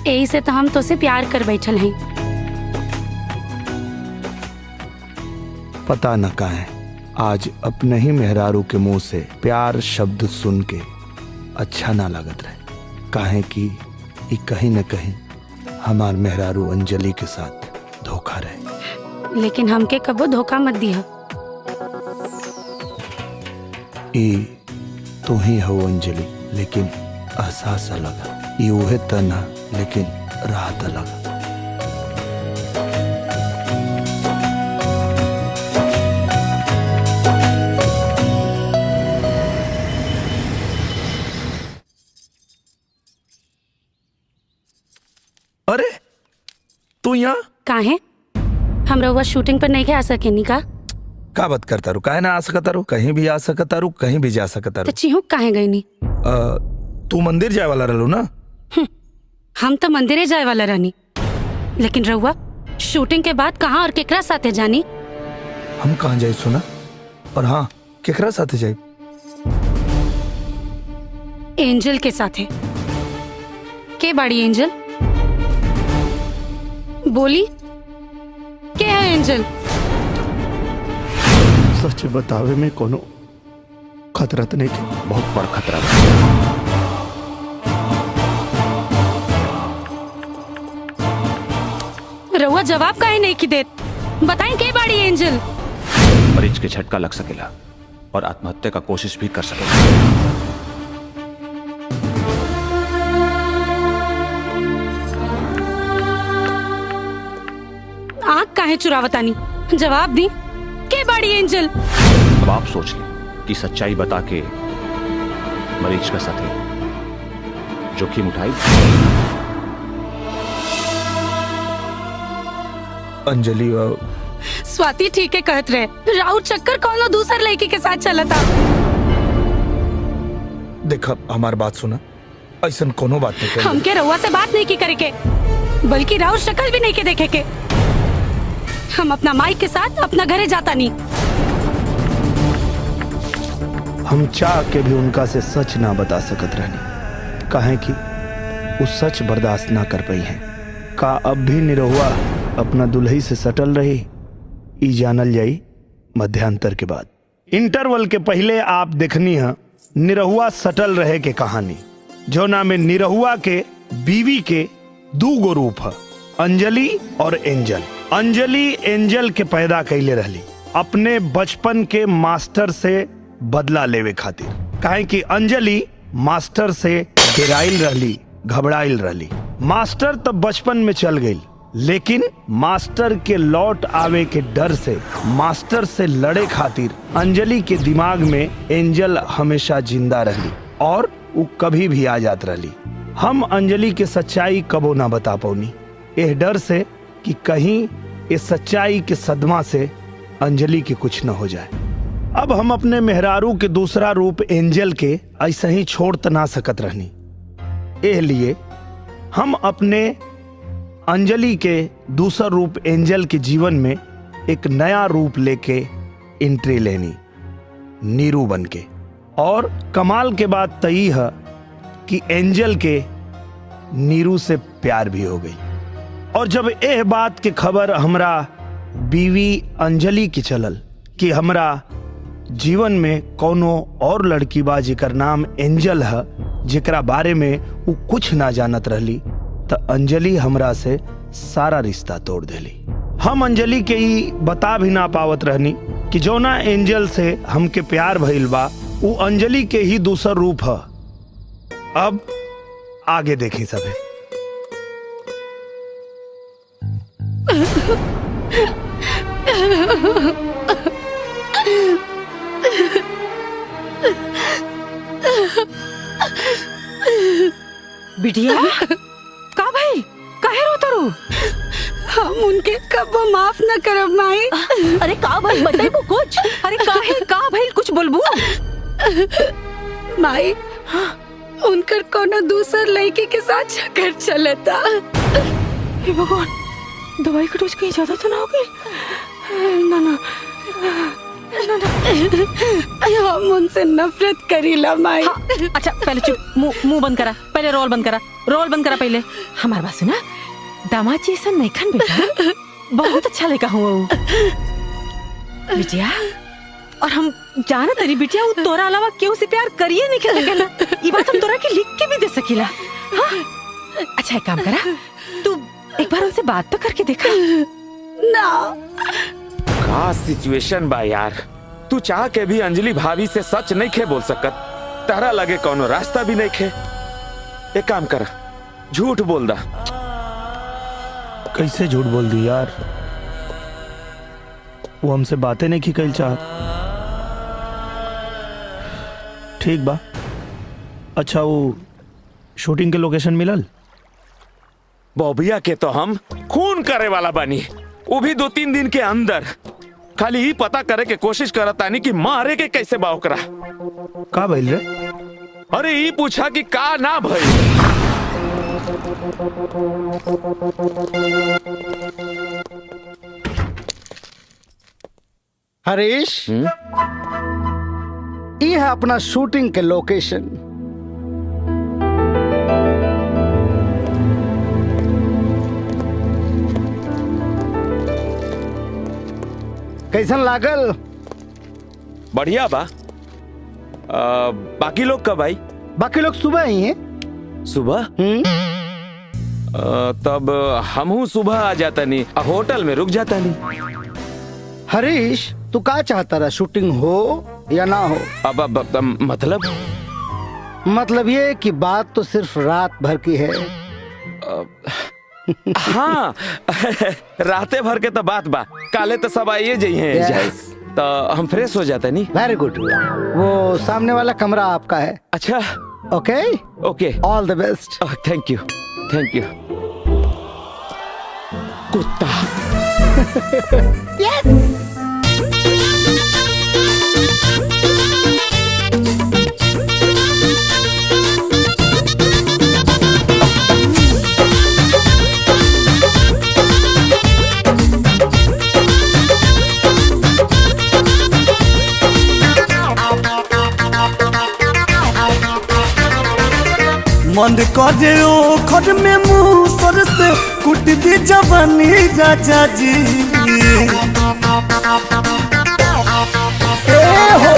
यही से तो हम तो से प्यार कर बैठल हैं। पता न काहे आज अपने ही मेहरारू के मुंह से प्यार शब्द सुन के अच्छा ना लगत रहे, काहे कि ये कहीं न कहीं हमार मेहरारू अंजलि के साथ धोखा रहे। लेकिन हमके कबो धोखा मत दिया। ई तू ही हो अंजलि, लेकिन एहसास अलग। ये उहे तना लेकिन राहत अलग। अरे तू यहाँ काहे? हम रउआ शूटिंग पर नहीं आ सके नी का बात करता रू? काहे ना आ सकता रू? कहीं भी आ सकता रू, कहीं भी जा सकता तो रू। चिहुक काहे गई नी? तू मंदिर जाए वाला रहलू ना? हम तो मंदिरे जाए वाला रहनी, लेकिन रउआ शूटिंग के बाद कहाँ और केकरा साथे जानी? हम कहाँ जाए सुना? और हाँ केकरा साथे जाए? एंजल के साथे। के बाड़ी एंजल? बोली के है एंजल? सच बतावे में कोनो खतरा तो नहीं के? बहुत बड़ा खतरा। रउआ जवाब काहे नहीं की देत? बताएं के बाड़ी एंजल? मरीज के झटका लग सकेला और आत्महत्या का कोशिश भी कर सकेला। आँख काहे चुरावतानी? जवाब दी के बाड़ी एंजल? अब आप सोच लें कि सच्चाई बता के मरीज का साथी जोखिम उठाई। अंजलि स्वाति ठीक है कहत रहे, राउर चक्कर कौनो दूसर लड़की के साथ चला था। देखा हमार बात सुना, ऐसा कोनो बात नहीं कर। हमके रउआ से बात नहीं की करे के, बल्कि राउर शक्ल भी नहीं के देखे के। हम अपना माई के साथ अपना घरे जाता नहीं। हम चाह के भी उनका से सच ना बता सकत रहनी, काहे कि वो सच बर्दाश्त ना कर पाई है। का अब भी निरहुआ अपना दुल्ही से सटल रही? ई जानल जाई मध्यांतर के बाद। इंटरवल के पहले आप देखनी है निरहुआ सटल रहे के कहानी, जो नाम में निरहुआ के बीवी के दू गो रूप है, अंजलि और एंजल। अंजलि एंजल के पैदा कैले रहली अपने बचपन के मास्टर से बदला लेवे खातिर, काहे कि अंजलि मास्टर से डेराइल रहली, घबराइल रहली। मास्टर तब बचपन में चल गई, लेकिन मास्टर के लौट आवे के डर से मास्टर से लड़े खातिर अंजलि के दिमाग में एंजल हमेशा जिंदा रहली और वो कभी भी आ जात रहली। हम अंजलि के सच्चाई कबो ना बता पौनी, एह डर से कि कहीं इस सच्चाई के सदमा से अंजलि के कुछ न हो जाए। अब हम अपने मेहरारू के दूसरा रूप एंजल के ऐसे ही छोड़ त ना सकत रहनी, एह लिए हम अपने अंजलि के दूसरा रूप एंजल के जीवन में एक नया रूप लेके एंट्री लेनी, नीरू बन के। और कमाल के बात तई है कि एंजल के नीरू से प्यार भी हो गई। और जब यह बात के खबर हमरा बीवी अंजलि की चलल कि हमरा जीवन में कोनो और लड़की बा जेकर नाम एंजल है, जेकरा बारे में वो कुछ ना जानत रहली, तो अंजलि हमरा से सारा रिश्ता तोड़ देली। हम अंजलि के ही बता भी ना पावत रहनी कि जौना एंजल से हमके प्यार भइल बा वो अंजलि के ही दूसर रूप है। अब आगे देखी सबे। बिटिया का भाई काहे रोता रू? हम उनके कब माफ न करब माई। अरे का भाई बताइबो कुछ? अरे काहे का भाई कुछ बोलबू? माई उनकर कोनो दूसर लड़की के साथ चक्कर चलता। हे भगवान दवाई का डोज कहीं ज्यादा तो ना हो गई? ना ना हम उनसे नफरत करीला माई। हाँ, अच्छा पहले चुप मुंह बंद करा, पहले रोल बंद करा पहले। हमारे बात सुना, दामाद जी ऐसा नहीं खान बेटा, बहुत अच्छा लड़का हुआ वो बिटिया। और हम जाना तेरी बिटिया वो तोरा अलावा केहू से प्यार करिए नहीं कर सकेला। ये बात हम तोरा के लिख के भी दे सकीला। हाँ अच्छा एक काम करा, तू एक बार उनसे बात तो करके देखा ना। का सिचुएशन बा यार, तू चाह के भी अंजलि भाभी से सच नहीं खे बोल सकत। तारा लगे कोनो रास्ता भी नहीं खे। एक काम कर, झूठ बोल दा। कैसे झूठ बोल दी यार? वो हमसे बातें नहीं की कल चाहत। ठीक बा। अच्छा वो शूटिंग के लोकेशन मिलल? बॉबिया के तो हम खून करे वाला बनी, वो भी 2-3 दिन के अंदर। खाली ही पता करे के कोशिश करतानी कि मारे के कैसे बा ओकरा। का भइल रे? अरे ये पूछा कि का ना भइल। हरीश ये है अपना शूटिंग के लोकेशन। कैसन लागल? बढ़िया बा। बाकी लोग कब आई? बाकी लोग सुबह ही हैं। सुबह? तब हमहू सुबह आ जाता नहीं, होटल में रुक जाता नहीं। हरीश तू का चाहता रहा, शूटिंग हो या ना हो? अब मतलब ये कि बात तो सिर्फ रात भर की है। हाँ राते भर के तो बात बा, काले तो सब आइए जाइए। तो हम फ्रेश हो जाते नहीं। Very good. वो सामने वाला कमरा आपका है। अच्छा okay okay, all the best. Thank you thank you. कुत्ता मन करे ओ खड में मुंह सर से कुट दी जवानी राजा जी। हो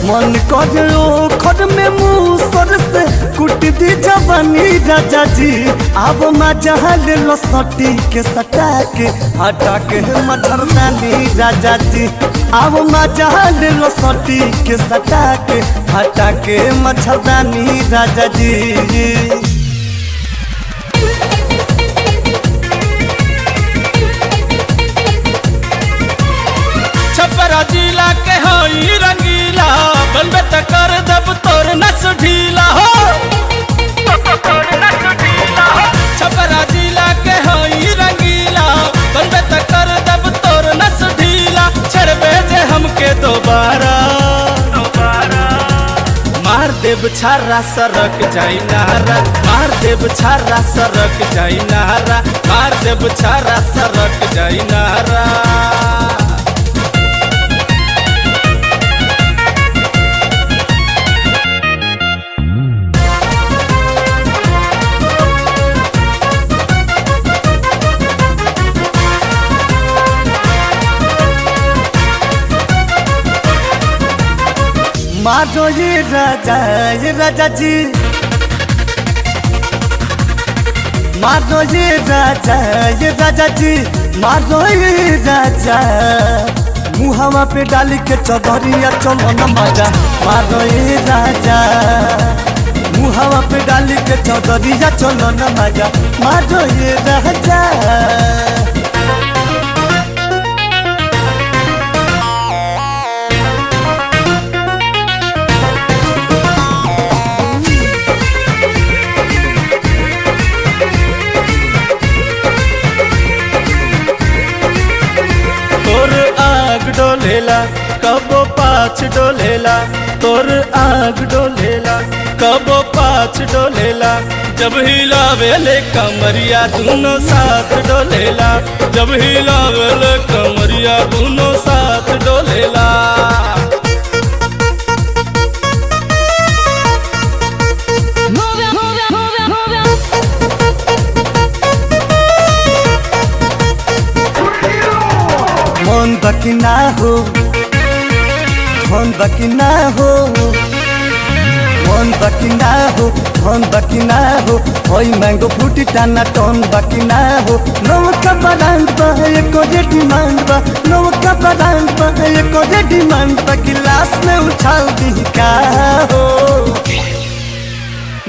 मन करे ओ खड में मुंह सर से कुट दी जवानी राजा जी। अब मजा ले लो सटी के सटा के हटा के मच्छरदानी राजा जी। अब मजा ले लो सटी के सटा के हटा के मच्छरदानी राजा जी। छपरा जिला के होई रंगीला, बनबे त कर दब तोर नस ढीला हो। छपरा जिला के होई रंगीला, बनबे त कर दब तोर नस ढीला। छड़बे जे हमके दोबारा मार देव छारा सरक जाई नारा। मार देव छारा सरक जाई नारा। मार देव छारा सरक जाई नारा। मारो ये राजा जी। मारो ये राजा जी। मारो ये राजा। मुहावा पे डाली के चौधरिया चलो न मजा। मारो ये राजा। मुहावा पे डाली के चौधरिया चलो न मजा। मारो ये राजा। डोलेला कबो पाछ डोलेला तोर आग डोलेला कबो पाछ डोलेला जब हिलावेले कमरिया दोनों साथ डोलेला जब हिलावेले कमरिया दोनों साथ डोलेला मन बाकी ना हो मन बाकी ना हो मन बाकी ना हो मन बाकी ना हो होई मैंगो फ्रूटी टाना टोन बाकी ना हो नौका बारांड बा एको जे डिमांड बा नौका बारांड बा एको जे डिमांड बा गिलास में उछाल दी का हो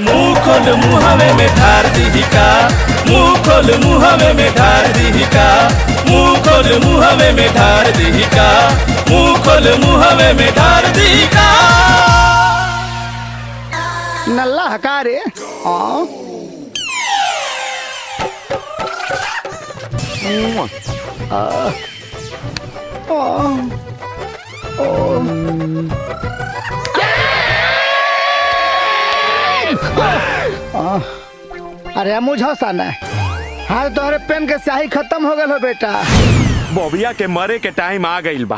मुंह खोल मुहावे में ढार दी का मुंह खोल मुहावे में ढार दी का मुंह खोल मुहावे में ढार दी का मुंह खोल मुहावे में ढार दी का नल्ला हकारे अरे मुझे सन है हाँ तोहरे पेन के स्याही खत्म हो गल हो बेटा बॉबिया के मरे के टाइम आ गइल बा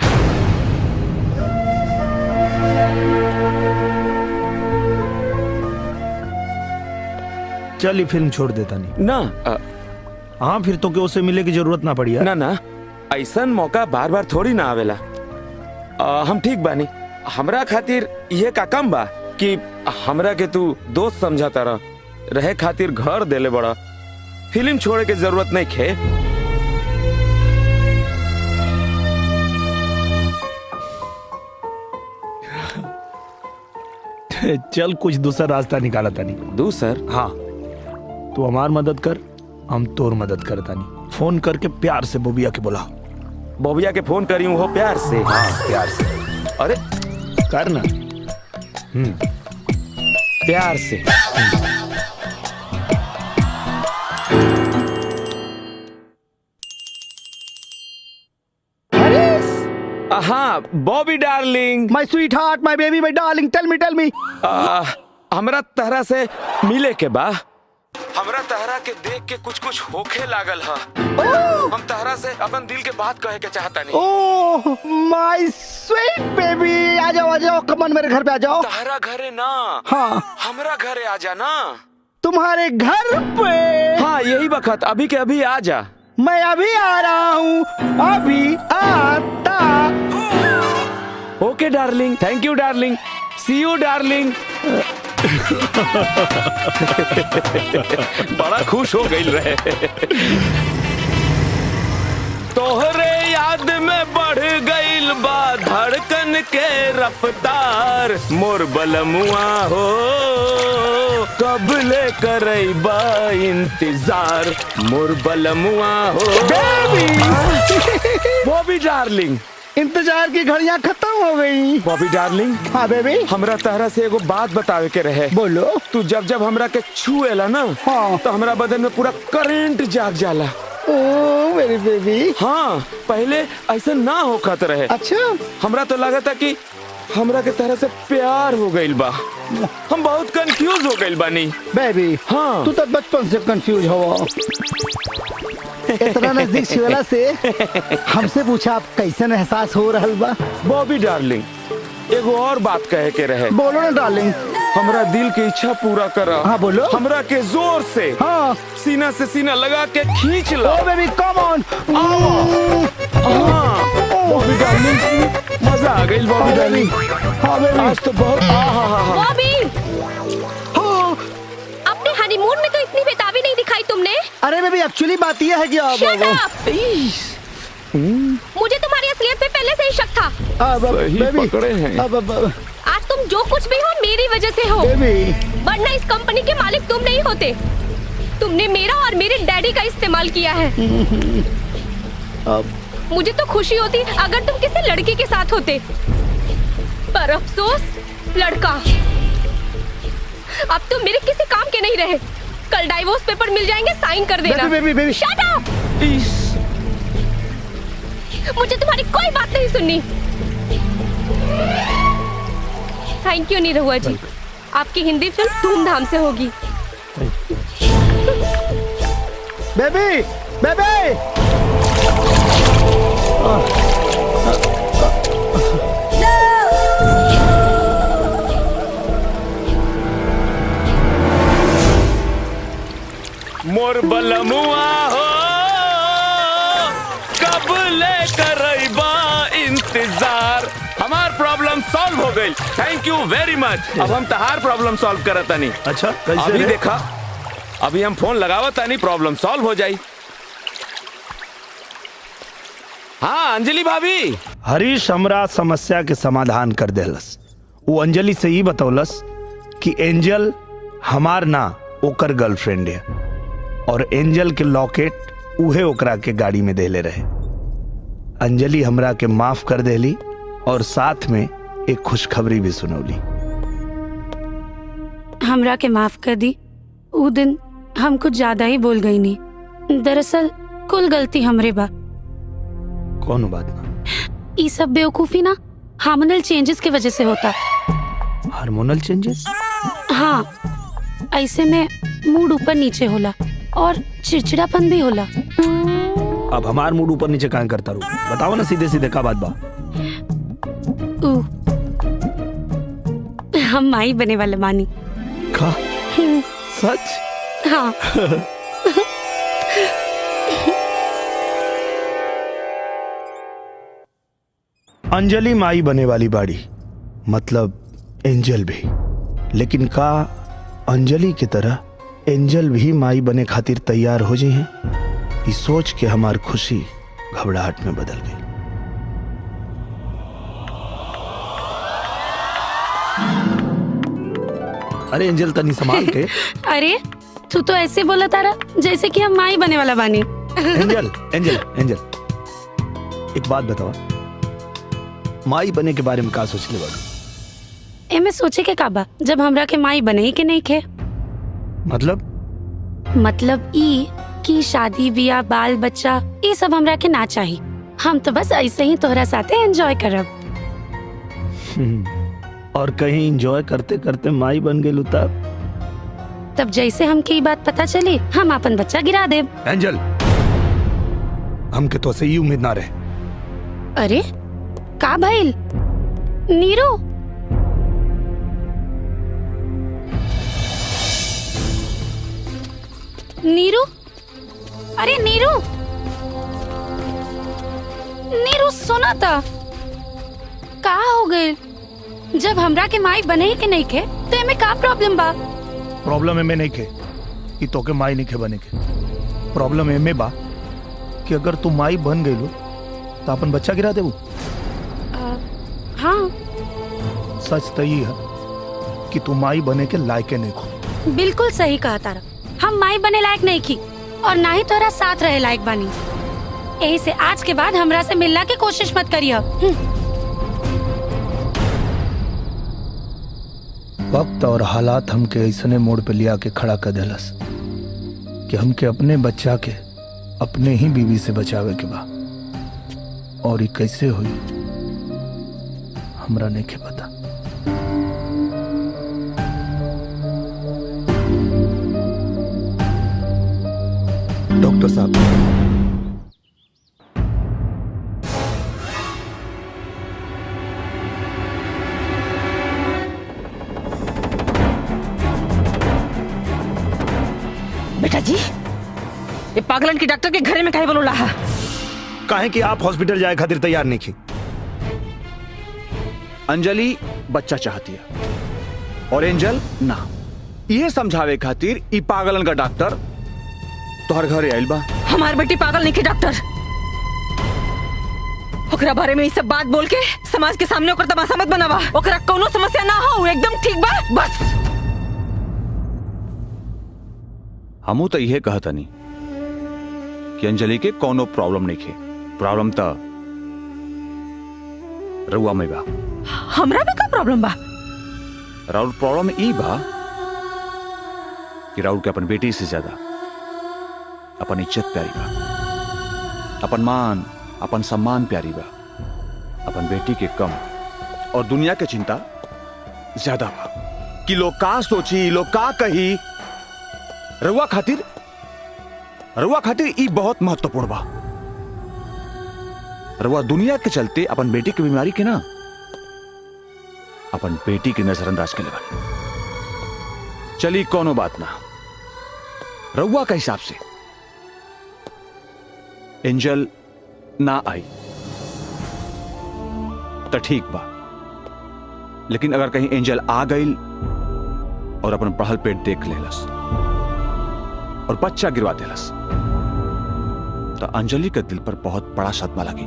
चल फिल्म छोड़ देता नहीं ना हाँ फिर तो के उसे मिले की जरूरत ना पड़ी ना ना ऐसा मौका बार बार थोड़ी ना आवेला हम ठीक बानी हमरा खातिर ये का कम बा कि हमरा के तू दोस्त समझाता रहे खातिर घर देले बड़ा फिल्म छोड़े के जरूरत नहीं खे चल कुछ दूसरा रास्ता निकाला तानी दूसर हाँ तू हमार मदद कर हम तोर मदद करता नहीं फोन करके प्यार से बोबिया के बुला बोबिया के फोन करी हो प्यार से हाँ प्यार से अरे करना प्यार से हाँ बॉबी डार्लिंग माय स्वीट हार्ट माय बेबी माय डार्लिंग टेल मी हमरा तहरा से मिले के बा हमरा तहरा के देख के कुछ कुछ होखे लागल हा हम तहरा से अपन दिल के बात कहे के चाहता नहीं ओह माय स्वीट बेबी आ जाओ कमन मेरे घर पे आ जाओ तहरा घरे ना हाँ हमरा घरे आ जा ना तुम्हारे घर पे हाँ यही वक्त अभी के अभी आ जा मैं अभी आ रहा हूँ अभी आता okay darling thank you darling see you darling बड़ा खुश हो गई रहे तोहरे याद में बढ़ गईल बा धड़कन के रफ्तार मोर बलमुआ हो कब ले करैबा इंतजार मोर बलमुआ हो बॉबी डार्लिंग इंतजार की घड़ियां खत्म हो गई बॉबी डार्लिंग हाँ बेबी हमरा तहरा से एगो बात बतावे के रहे बोलो तू जब जब हमरा के छुएला ना हाँ तो हमरा बदन में पूरा करंट जाग जाला ओ मेरी बेबी हाँ पहले ऐसा ना होखत रहे अच्छा हमरा तो लगा था कि हमरा के तरह से प्यार हो गइल बा हम बहुत कंफ्यूज हो गइल बानी बेबी हाँ तू तो बचपन से कंफ्यूज हो इतना नजदीक छुएला से हमसे पूछा आप कैसन एहसास हो रहल बा बॉबी डार्लिंग एगो और बात कहे के रहे बोलो ना डार्लिंग हमरा दिल की इच्छा पूरा करा हाँ बोलो हमरा के जोर से हाँ सीना से सीना लगा के खींच लो oh baby come on Bobby darling मजा आ गई बॉबी डार्लिंग हाँ बेबी आज तो बहुत बॉबी अपने हनीमून में तो इतनी बेताबी नहीं दिखाई तुमने अरे बेबी एक्चुअली बात यह है कि Shut up! मुझे तुम्हारी असलियत पे पहले से ही शक था सही पकड़े हैं आज तुम जो कुछ भी हो मेरी वजह से हो वरना इस कंपनी के मालिक तुम नहीं होते तुमने मेरा और मेरे डैडी का इस्तेमाल किया है मुझे तो खुशी होती अगर तुम किसी लड़की के साथ होते पर अफसोस लड़का अब तुम मेरे किसी काम के नहीं रहे कल डाइवोर्स पेपर मिल जाएंगे साइन कर देना बेबी शट अप मुझे तुम्हारी कोई बात नहीं सुननी थैंक यू निरहुआ जी, आपकी हिंदी फिल्म धूमधाम से होगी। बेबी बेबी मोर बलमुआ हो कब ले करैबा इंतजार। हमार प्रॉब्लम सॉल्व हो गई, थैंक यू वेरी मच। अब हम तहार प्रॉब्लम सॉल्व करत नहीं। अच्छा कैसे अभी रे? देखा, अभी हम फोन लगावत नहीं, प्रॉब्लम सॉल्व हो जाई। हाँ अंजलि भाभी। हरीश हमरा समस्या के समाधान कर देलस। वो अंजलि से ही बतौलस कि एंजल हमार ना ओकर गर्लफ्रेंड है और एंजल के लॉकेट उहे ओकरा के गाड़ी में देले रहे। अंजलि हमरा के माफ कर देली और साथ में एक खुशखबरी भी सुनौली। हमरा के माफ कर दी। उ दिन हम कुछ ज्यादा ही बोल गई नहीं। दरअसल कुल गलती हमरे बा। कौन बात ना? ये सब बेवकूफी ना हार्मोनल चेंजेस की वजह से होता। Hormonal changes? हाँ, ऐसे में मूड ऊपर नीचे होला और चिड़चिड़ापन भी होला। अब हमार मूड ऊपर नीचे काहे करता रू? बताओ ना सीधे सीधे का बात बा। हम माई बने वाले मानी। का? सच? हाँ। अंजलि माई बने वाली बाड़ी, मतलब एंजल भी। लेकिन का अंजलि की तरह एंजल भी माई बने खातिर तैयार हो जाए हैं? ये सोच के हमार खुशी घबराहट में बदल गई। अरे एंजल तनी संभाल के। अरे तू तो ऐसे बोला तारा जैसे कि हम माई बने वाला बानी। एंजल एंजल एंजल एक बात बताओ, माई बने के बारे में का सोचले बाड़ू? एमे सोचे के काबा जब हमरा के माई बने ही के नहीं खे। मतलब ई कि शादी बियाह बाल बच्चा ये सब हमरा के ना चाहिए। हम तो बस ऐसे ही तोहरा साथे एंजॉय करब। और कहीं एंजॉय करते करते माई बन गेलू तब जैसे हमके ये बात पता चली हम अपन बच्चा गिरा देब। एंजल हमके तो से ही उम्मीद ना रहे। अरे का भइल नीरू? नीरू, अरे नीरू, नीरू सुना था का हो गए? जब हमरा के माई बने ही के नहीं खे तो एमे का प्रॉब्लम बा? प्रॉब्लम एमे नहीं खे कि तोके माई नहीं खे बने के। प्रॉब्लम एमे बा कि अगर तू माई बन गई तो अपन बच्चा गिरा देबू। हाँ सच तो ये है कि तू माई बने के लायक नहीं खो। बिल्कुल सही कहा तारा। हम माई बने लायक नहीं की और ना ही तोरा साथ रहे लायक बानी। यही से आज के बाद हमरा से मिलना की कोशिश मत करियो। वक्त और हालात हमके ऐसने मोड़ पे लिया के खड़ा कर देलस कि हमके अपने बच्चा के अपने ही बीवी से बचावे के बा। और ये कैसे हुई हमरा नहीं के पता। डॉक्टर साहब, बेटा जी, ये पागलन की डॉक्टर के घरे में काहे बोलो रहा? काहे कि आप हॉस्पिटल जाए खातिर तैयार नहीं की। अंजलि बच्चा चाहती है और एंजल ना। ये समझावे खातिर ई पागलन का डॉक्टर तोहर घरे आइल बा। हमार बेटी पागल नहीं के डॉक्टर। ओकरा बारे में ये सब बात बोल के समाज के सामने ओकर तमाशा मत बनावा। ओकरा कोनो समस्या ना हो, एकदम ठीक बा बस। हमू तो यह कहता नहीं कि अंजलि के कोनो प्रॉब्लम नहीं खे। प्रॉब्लम तो रउआ में बा। हमरा में का प्रॉब्लम बा? राउर प्रॉब्लम ई बा कि राउर के अपन बेटी से ज्यादा अपन इज्जत प्यारी बा, अपन मान अपन सम्मान प्यारी बा। अपन बेटी के कम और दुनिया के चिंता ज्यादा बा कि लोग का सोची, लोग का कही। रउआ खातिर ई बहुत महत्वपूर्ण बा। रउआ दुनिया के चलते अपन बेटी की बीमारी के ना, अपन बेटी की नजरअंदाज के लेवल। चली कोनो बात ना, रउआ के हिसाब से एंजल ना आई तो ठीक बा, लेकिन अगर कहीं एंजल आ गई और अपन पढ़ल पेट देख लेलस और बच्चा गिरवा देलस तो अंजलि के दिल पर बहुत बड़ा सदमा लगी,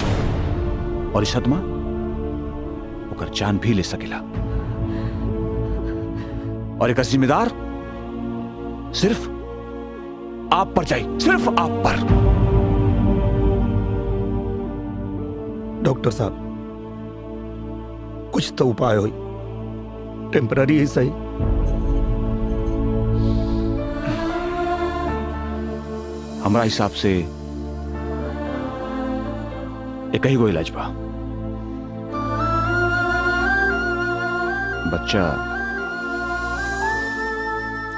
और इस सदमा ओकर जान भी ले सकेला। और एक जिम्मेदार सिर्फ आप पर जाए, सिर्फ आप पर। डॉक्टर साहब, कुछ तो उपाय हो, टेम्पररी ही सही। हमारा हिसाब से एक ही गो इलाज बा। बच्चा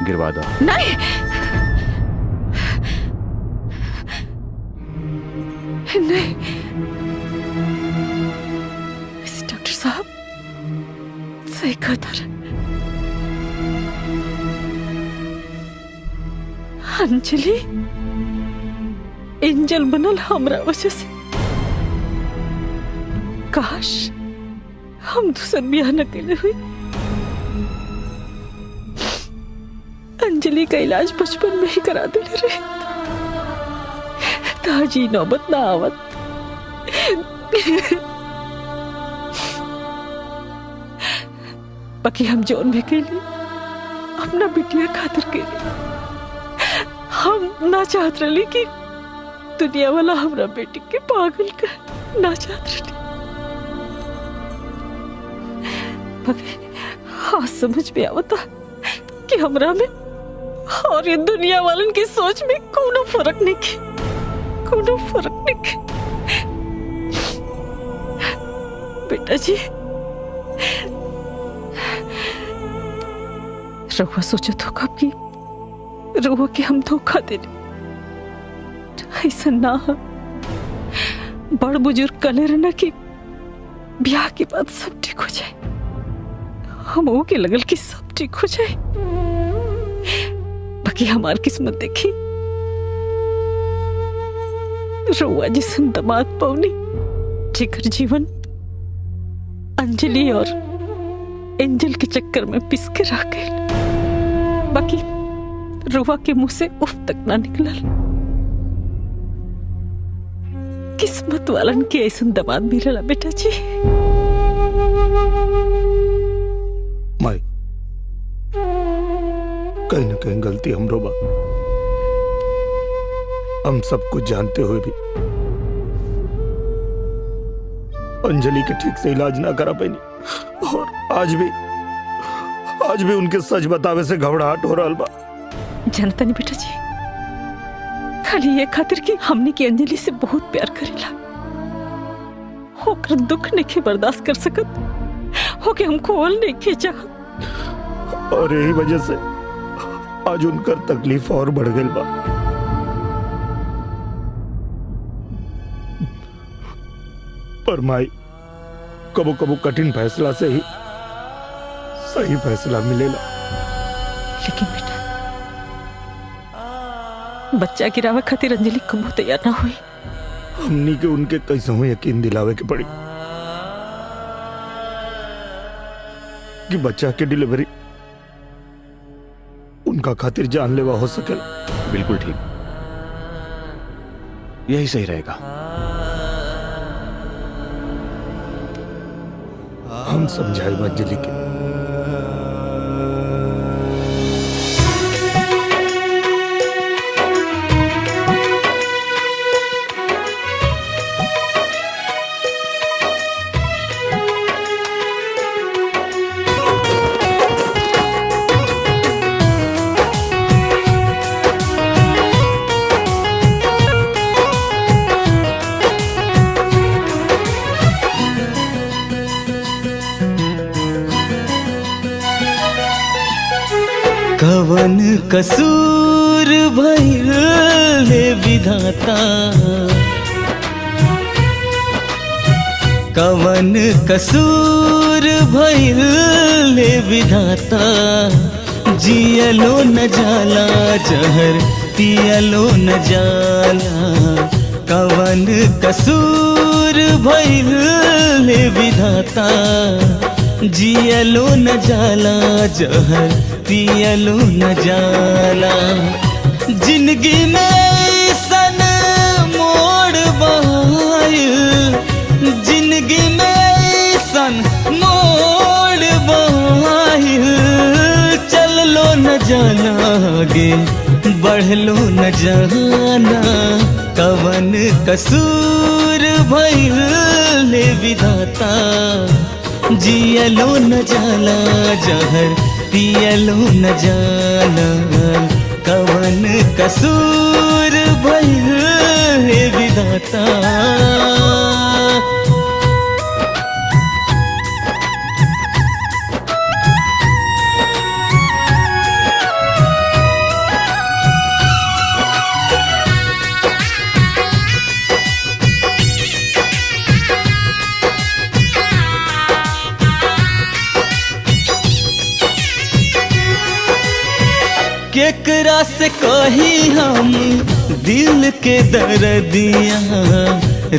गिरवा दो। नहीं, नहीं डॉक्टर साहब सही कहता रहे। अंजलि एंजल बनल हमरा वजह से। काश हम दूसर ब्याह न कैले हुई। अंजलि का इलाज बचपन में ही करा देले रहे ताजी नौबत ना आवत। बाकी हम जोन भी कैली अपना बिटिया खातिर कैली। हम ना चाहत रही कि दुनिया वाला हमरा बेटी के पागल कर, ना चाहत रही। बाकी हाँ समझ में आवता कि हमरा में और ये दुनिया वालन की सोच में कोनो फर्क नहीं है, कोनो फर्क नहीं है। बेटा जी, रहुआ सोचो तो कब की रहुआ के हम धोखा देने। ऐसा ना हो। बड़ बुजुर्ग कले रहना कि ब्याह के बाद सब ठीक हो जाए। हम के लगल कि सब ठीक हो जाए। बाकी हमार किस्मत देखी, रहुआ जिसन दामाद पौनी जेकर जीवन अंजलि और एंजल के चक्कर में पिस के रह गए। बाकी रुआ के मुंह से उफ तक ना निकलल। किस्मत वालन के ऐसा दामाद मिलला बेटा जी। माई, कहीं ना कहीं गलती हमरो बा। हम सब कुछ जानते हुए भी अंजलि के ठीक से इलाज ना करा पाई, और आज भी उनके सच बतावे से घबराहट हो रहा बा। जानता नहीं बेटा जी, खाली ये खातिर कि हमने की अंजलि से बहुत प्यार करेला, होकर दुख नहीं बर्दाश्त कर सकत, होके हमको ओल नहीं के चाहत, और यही वजह से आज उनकर तकलीफ और बढ़ गई बा। पर माई, कबो कबो कठिन फैसला से ही सही फैसला मिलेला। लेकिन बेटा, बच्चा गिरावे खातिर अंजलि कबो तैयार ना हुई। हमनी के उनके कैसे हो यकीन दिलावे के पड़ी कि बच्चा के डिलीवरी उनका खातिर जानलेवा हो सके। बिल्कुल ठीक, यही सही रहेगा। हम समझाए अंजलि के। कसूर भइल हे विधाता कवन कसूर भइल हे विधाता जियलो न जाला जहर पियलो न जाला कवन कसूर भइल हे विधाता जियलो न जाला जहर पियलो न जाला जिंदगी में सन मोड़ बहायल जिंदगी में सन मोड़ बहायल चललो न जाना आगे बढ़लो न जाना कवन कसूर भइल हे विधाता जियलो न जाला जहर पियलो न जाला कवन कसूर भइल हे विधाता केकरा से कही हम दिल के दर्दिया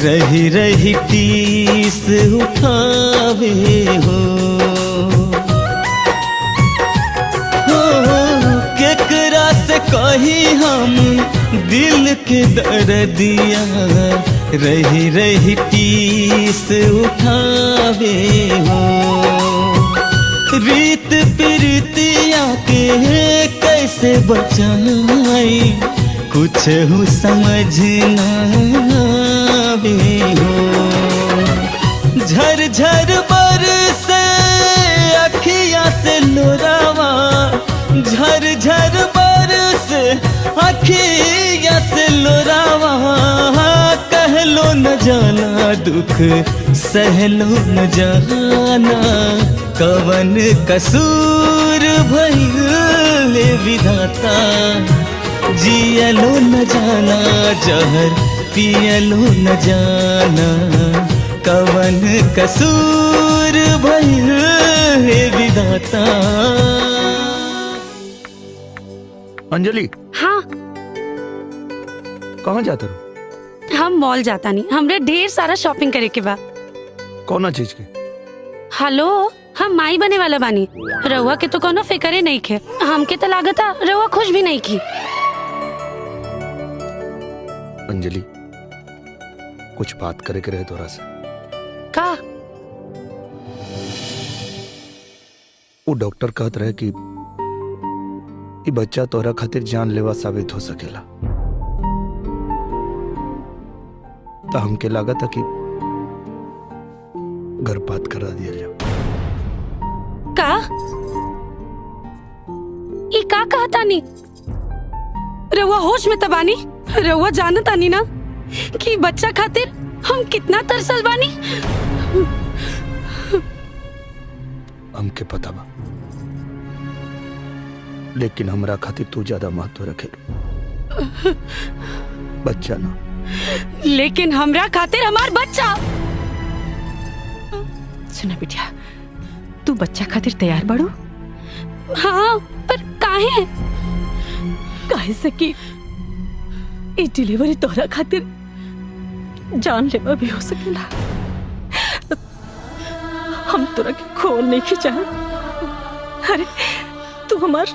रही रही टीस उठावे हो केकरा से कही हम दिल के दर्दिया रही रही टीस उठावे हो रीत प्रीतिया के कैसे बचाई कुछ हो समझ ना आवे हो झर झर बरसे अखियां से लोरावा झर झर बरसे अखियां से लोरावा कहलो न जाना दुख सहलो न जाना कवन कसूर भइल हे विधाता जियलो न जाना जहर पियलो न जाना कवन कसूर भइल हे विधाता अंजलि हाँ कहाँ जाते रहो हम मॉल जाता नहीं हमरे ढेर सारा शॉपिंग करे के बा कौन चीज के हेलो हम माई बने वाला बानी रउआ के तो कोनो फिक्रे नहीं खे हमके तो लागता रउआ खुश भी नहीं की अंजलि कुछ बात करे के रहे तोरा से का वो डॉक्टर कहत रहे कि ये बच्चा तोरा खातिर जानलेवा साबित हो सकेला तो हमके लागत कि गर्भपात करा दिया जाओ का ई का कहता नी रउआ होश में तबानी रउआ जानता नी ना कि बच्चा खातिर हम कितना तरसल बानी हमके पता बा लेकिन हमरा खातिर तू ज्यादा महत्व रखे बच्चा ना लेकिन हमरा खातिर हमार बच्चा सुना बिटिया तू बच्चा खातिर तैयार बाड़ू हाँ पर काहे काहे से कि ई डिलीवरी तोहरा खातिर जानलेवा भी हो सकेला हम तोरा के खोल नहीं खिंचा अरे तू हमार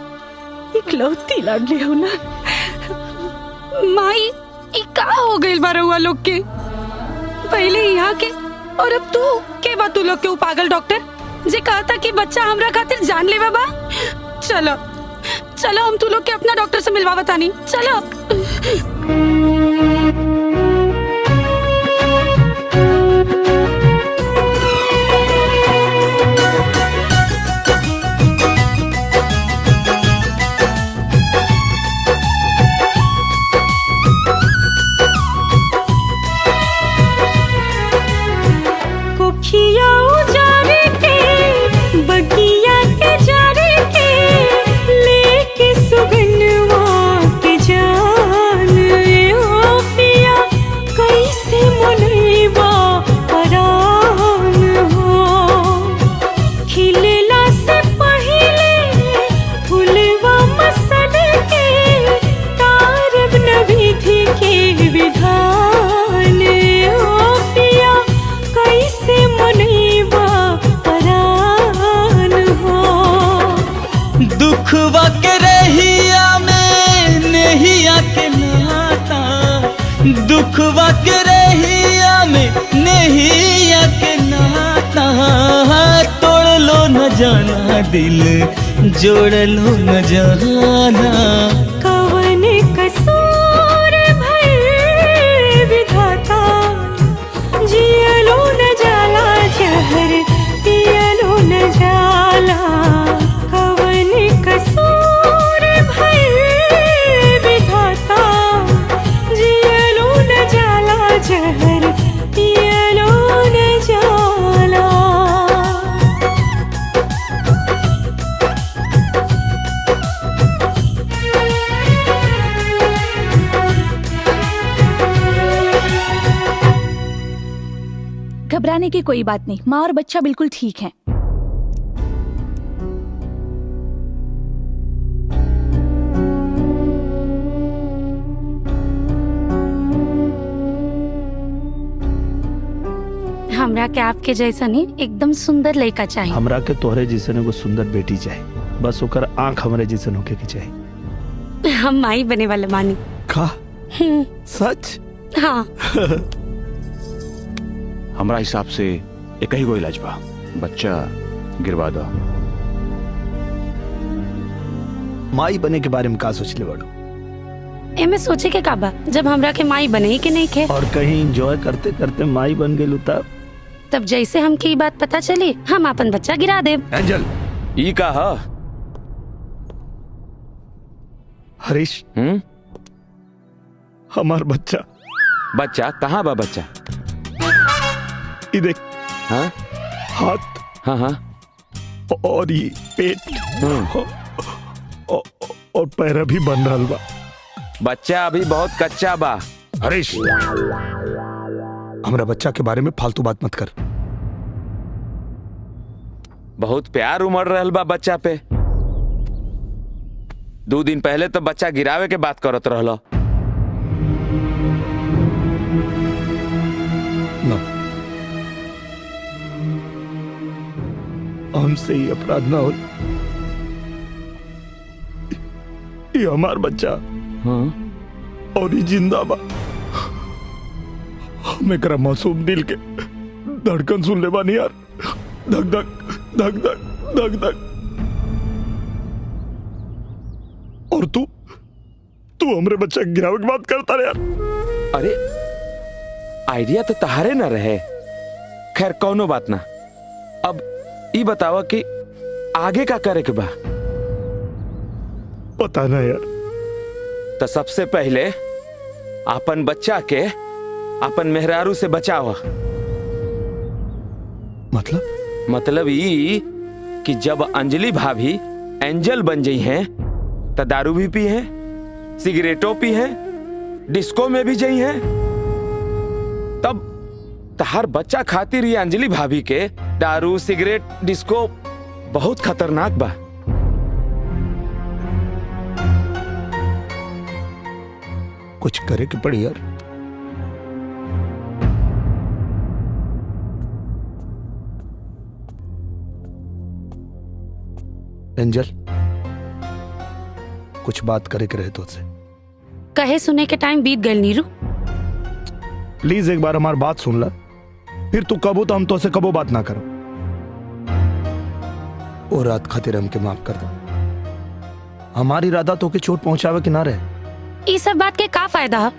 इकलौती लाडली हो ना माई ई का हो गइल बा रउआ लोग के पहले यहाँ के और अब तू के बा तू लोग के पागल डॉक्टर जे कहता कि बच्चा हमरा खातिर जान ले बाबा चलो चलो हम तू लोग के अपना डॉक्टर से मिलवा बतानी चलो बगिया के जारे के लेके सुगन दिल जोड़लो न जाला। कवन कसूर भइल विधाता, जियलो न जाला जहर पियलो न जाला। कवन कसूर भइल विधाता, जियलो न जाला जहर पियलो न जाला। घबराने की कोई बात नहीं, माँ और बच्चा बिल्कुल ठीक हैं। हमरा के आपके जैसा नहीं एकदम सुंदर लड़का चाहिए। हमरा के तोहरे जैसे एगो सुंदर बेटी चाहिए, बस ओकर आंख हमरे जैसे होके के चाहिए। हम माई बने वाले मानी। का सच? हाँ। हमरा हिसाब से एक ही गो इलाज बा, बच्चा गिरवा दो। माई बने के बारे में का सोचले बाड़ू? एमे सोचे के का बा, जब हमरा के माई बने ही के नहीं खे। और कहीं एंजॉय करते करते माई बन गेलू तब जैसे हमके ये बात पता चली हम अपन बच्चा गिरा देब। एंजल ई का हा? हरीश हमार बच्चा। बच्चा कहाँ बा? बच्चा ये देख। हाँ हाथ। हाँ हाँ। और ये पेट और पैर भी बन रहा बा। बच्चा अभी बहुत कच्चा बा। हरीश हमरा बच्चा के बारे में फालतू बात मत कर। बहुत प्यार उमड़ रहल बा बच्चा पे। 2 दिन पहले तो बच्चा गिरावे के बात करत रहलो। हमसे ही अपराध ना हो। ये हमार बच्चा और ये जिंदा बा। हम एकरा मासूम दिल के धड़कन सुन ले बानी यार। धक धक धक धक धक धक। और तू हमरे बच्चा गिरावे की बात करता रे यार। अरे आइडिया तो तहारे ना रहे। खैर कौनो बात ना। अब ई बतावा कि आगे का करे के बा? पता ना यार। तो सबसे पहले अपन बच्चा के अपन मेहरारू से बचावा। मतलब ई कि जब अंजलि भाभी एंजल बन गई हैं तो दारू भी पी हैं, सिगरेटों पी हैं, डिस्को में भी गई हैं, तब तहार बच्चा खातिर ये अंजलि भाभी के दारू सिगरेट डिस्को बहुत खतरनाक बा। कुछ करे के पड़ी यार। एंजल कुछ बात करे के रहे तुझसे। कहे सुने के टाइम बीत गए नीरू। प्लीज एक बार हमारी बात सुन ला, फिर तू कबो तो हम तो से कबो बात ना करो। और रात खातिर हमके माफ कर दो। हमारी इरादा तो के चोट पहुंचावे के ना रहे। ये सब बात के का फायदा है?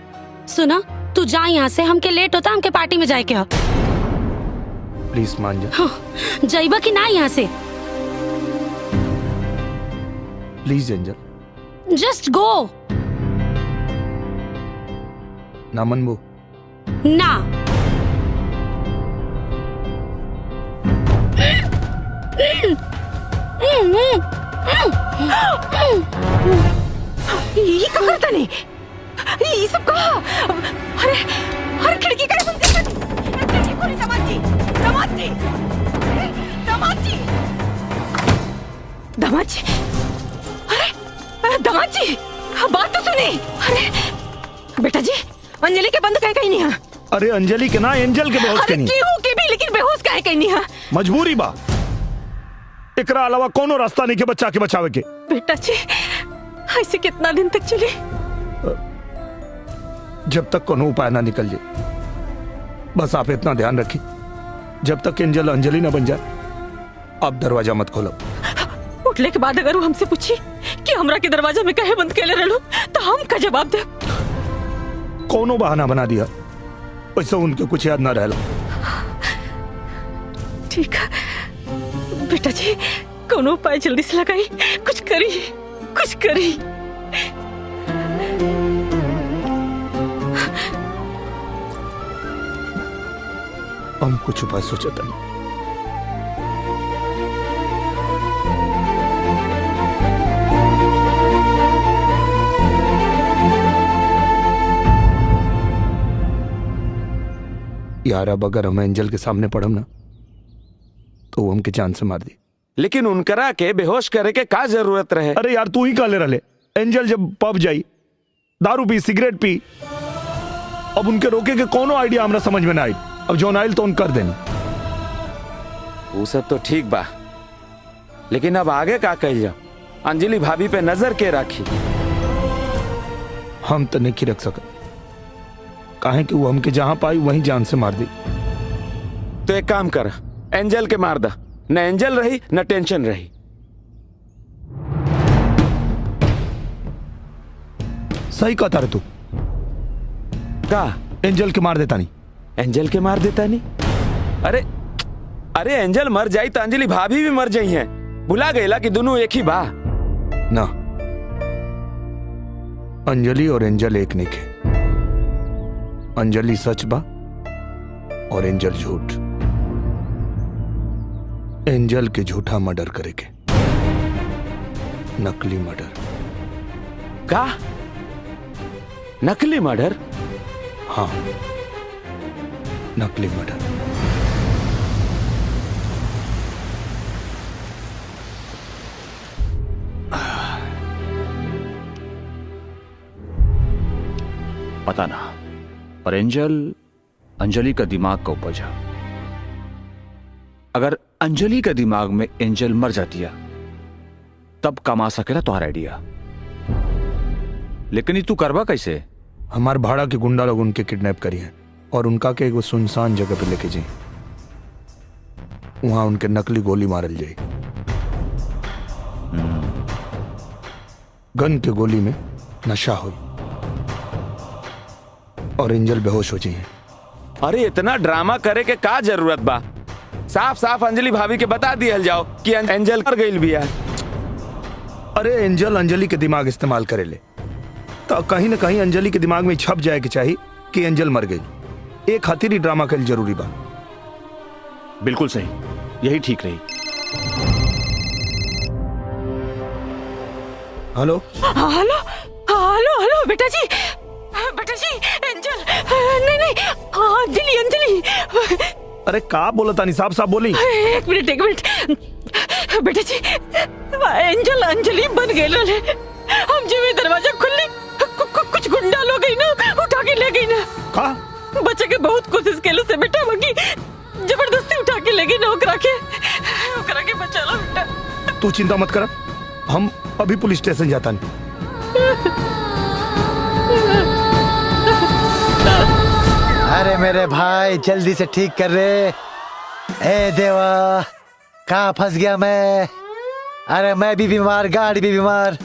सुना तू जा यहाँ से, हमके लेट होता, हमके पार्टी में जाए के हो। प्लीज मान जा। हाँ, जाइबा कि ना यहाँ से? Please angel. Just go. ना मनबू? ना। ये क्या करता नहीं? ये सब कहा? अरे अरे खिड़की का बंद कर दे। खिड़की खोली। दामाद जी, दामाद जी, दामाद जी, दामाद जी। अरे दामाद जी बात तो सुने। अरे बेटा जी अंजलि के बंद कहीं नहीं है। अरे अंजलि के ना, एंजल के बेहोश के नहीं। केहू के भी, लेकिन बेहोश काहे कहीं नहीं है। मजबूरी बा, एकरा अलावा कोनो रास्ता नहीं के बच्चा के बचावे के। बेटा जी ऐसे कितना दिन तक चले? जब तक कोनो उपाय ना निकल जाए। बस आप इतना ध्यान रखिए, जब तक एंजल अंजलि ना बन जाए आप दरवाजा मत खोलो। उठले के बाद अगर वो हमसे पूछी कि हमरा के दरवाजा में कहे बंद कैले रहलो तो हम का जवाब दे? कोनो बहाना बना दिया, वैसे उनके कुछ याद ना रहला। ठीक है बेटा जी, कोनो उपाय जल्दी से लगाई, कुछ करी, कुछ करी। हम कुछ उपाय सोचता नहीं। यार अब अगर हम एंजल के सामने पड़म ना तो वो हमके जान से मार दी। लेकिन उनकरा के बेहोश करे के का जरूरत रहे? अरे यार तू ही काले रले। एंजल जब पब जाई, दारू पी, सिगरेट पी, अब उनके रोके के कोनो आइडिया हमरा समझ में ना आई। अब जो नाइल तो उन कर देनी। वो सब तो ठीक बा, लेकिन अब आगे का कही जाओ? अंजलि भाभी पे नजर के राखी? हम तो नहीं रख सका, काहे कि वो हमके जहां पाई वहीं जान से मार दी। तो एक काम कर, एंजल के मार दा, न एंजल रही न टेंशन रही। सही कहता रे तू। का एंजल के मार देता नहीं? एंजल के मार देता नहीं? अरे अरे एंजल मर जाई तो अंजलि भाभी भी मर जाई हैं। भुला गईला कि दोनों एक ही बा ना। अंजलि और एंजल एक नहीं के। अंजलि सच बा और एंजल झूठ। एंजल के झूठा मर्डर करेगे, नकली मर्डर। का नकली मर्डर? हाँ, नकली मर्डर। पता ना, पर एंजल अंजलि का दिमाग का उपज है। अगर अंजलि के दिमाग में एंजल मर जाती है तब कमा सकेला तुम्हारा आइडिया। लेकिन ये तू करवा कैसे? हमार भाड़ा के गुंडा लोग उनके किडनैप करिए और उनका के एगो सुनसान जगह पे लेके जाए, वहां उनके नकली गोली मारल जाए। गन के गोली में नशा हो और एंजल बेहोश हो जाए। अरे इतना ड्रामा करे के का जरूरत बा? साफ साफ अंजलि भाभी के बता दिया जाओ कि एंजल मर गई भी है। अरे एंजल अंजलि के दिमाग इस्तेमाल करे ले तो कहीं ना कहीं अंजलि के दिमाग में छप जाए कि चाहिए कि एंजल मर गई। एक खातिर ही ड्रामा कर जरूरी बा। बिल्कुल सही, यही ठीक रही। हेलो हेलो हेलो हेलो बेटा जी, बेटा जी, एंजल नहीं नहीं, अंजलि अंजलि। अरे का बोला तानी? साहब साहब बोली। एक मिनट बेटा जी, एंजल अंजलि बन गए रहे। हम जब ये दरवाजा खुली कुछ गुंडा लोग गई ना, उठा के ले गई ना। का बच्चे के बहुत कोशिश केले से बेटा, बाकी जबरदस्ती उठा के ले गई ना। ओकरा के बचा लो बेटा। तू चिंता मत कर, हम अभी पुलिस स्टेशन जाता नहीं। अरे मेरे भाई जल्दी से ठीक कर रे। ए देवा, कहाँ फंस गया मैं? अरे मैं भी बीमार, गाड़ी भी बीमार,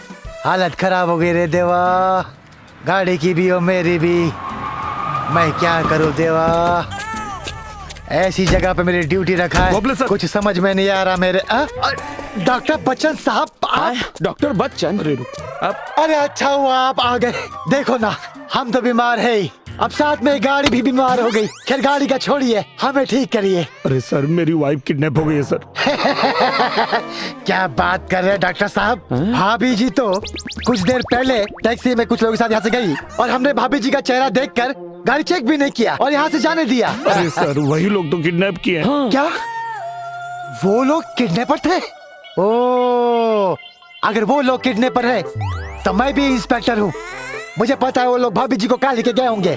हालत खराब हो गई रे देवा। गाड़ी की भी और मेरी भी। मैं क्या करूं देवा? ऐसी जगह पे मेरी ड्यूटी रखा है, कुछ समझ में नहीं आ रहा मेरे। डॉक्टर बच्चन साहब। डॉक्टर बच्चन? अरे अच्छा हुआ आप आ गए। देखो ना, हम तो बीमार है ही, अब साथ में गाड़ी भी बीमार हो गई। खैर गाड़ी का छोड़िए, हमें ठीक करिए। अरे सर, मेरी वाइफ किडनैप हो गई है सर। क्या बात कर रहे हैं डॉक्टर साहब? भाभी जी तो कुछ देर पहले टैक्सी में कुछ लोगों के साथ यहाँ से गई और हमने भाभी जी का चेहरा देखकर गाड़ी चेक भी नहीं किया और यहाँ से जाने दिया। अरे सर, वही लोग तो किडनैप किए हैं। क्या वो लोग किडनैपर थे? ओ, अगर वो लोग किडनैपर है तो मैं भी इंस्पेक्टर हूँ। मुझे पता है वो लोग भाभी जी को कहाँ लेके गए होंगे।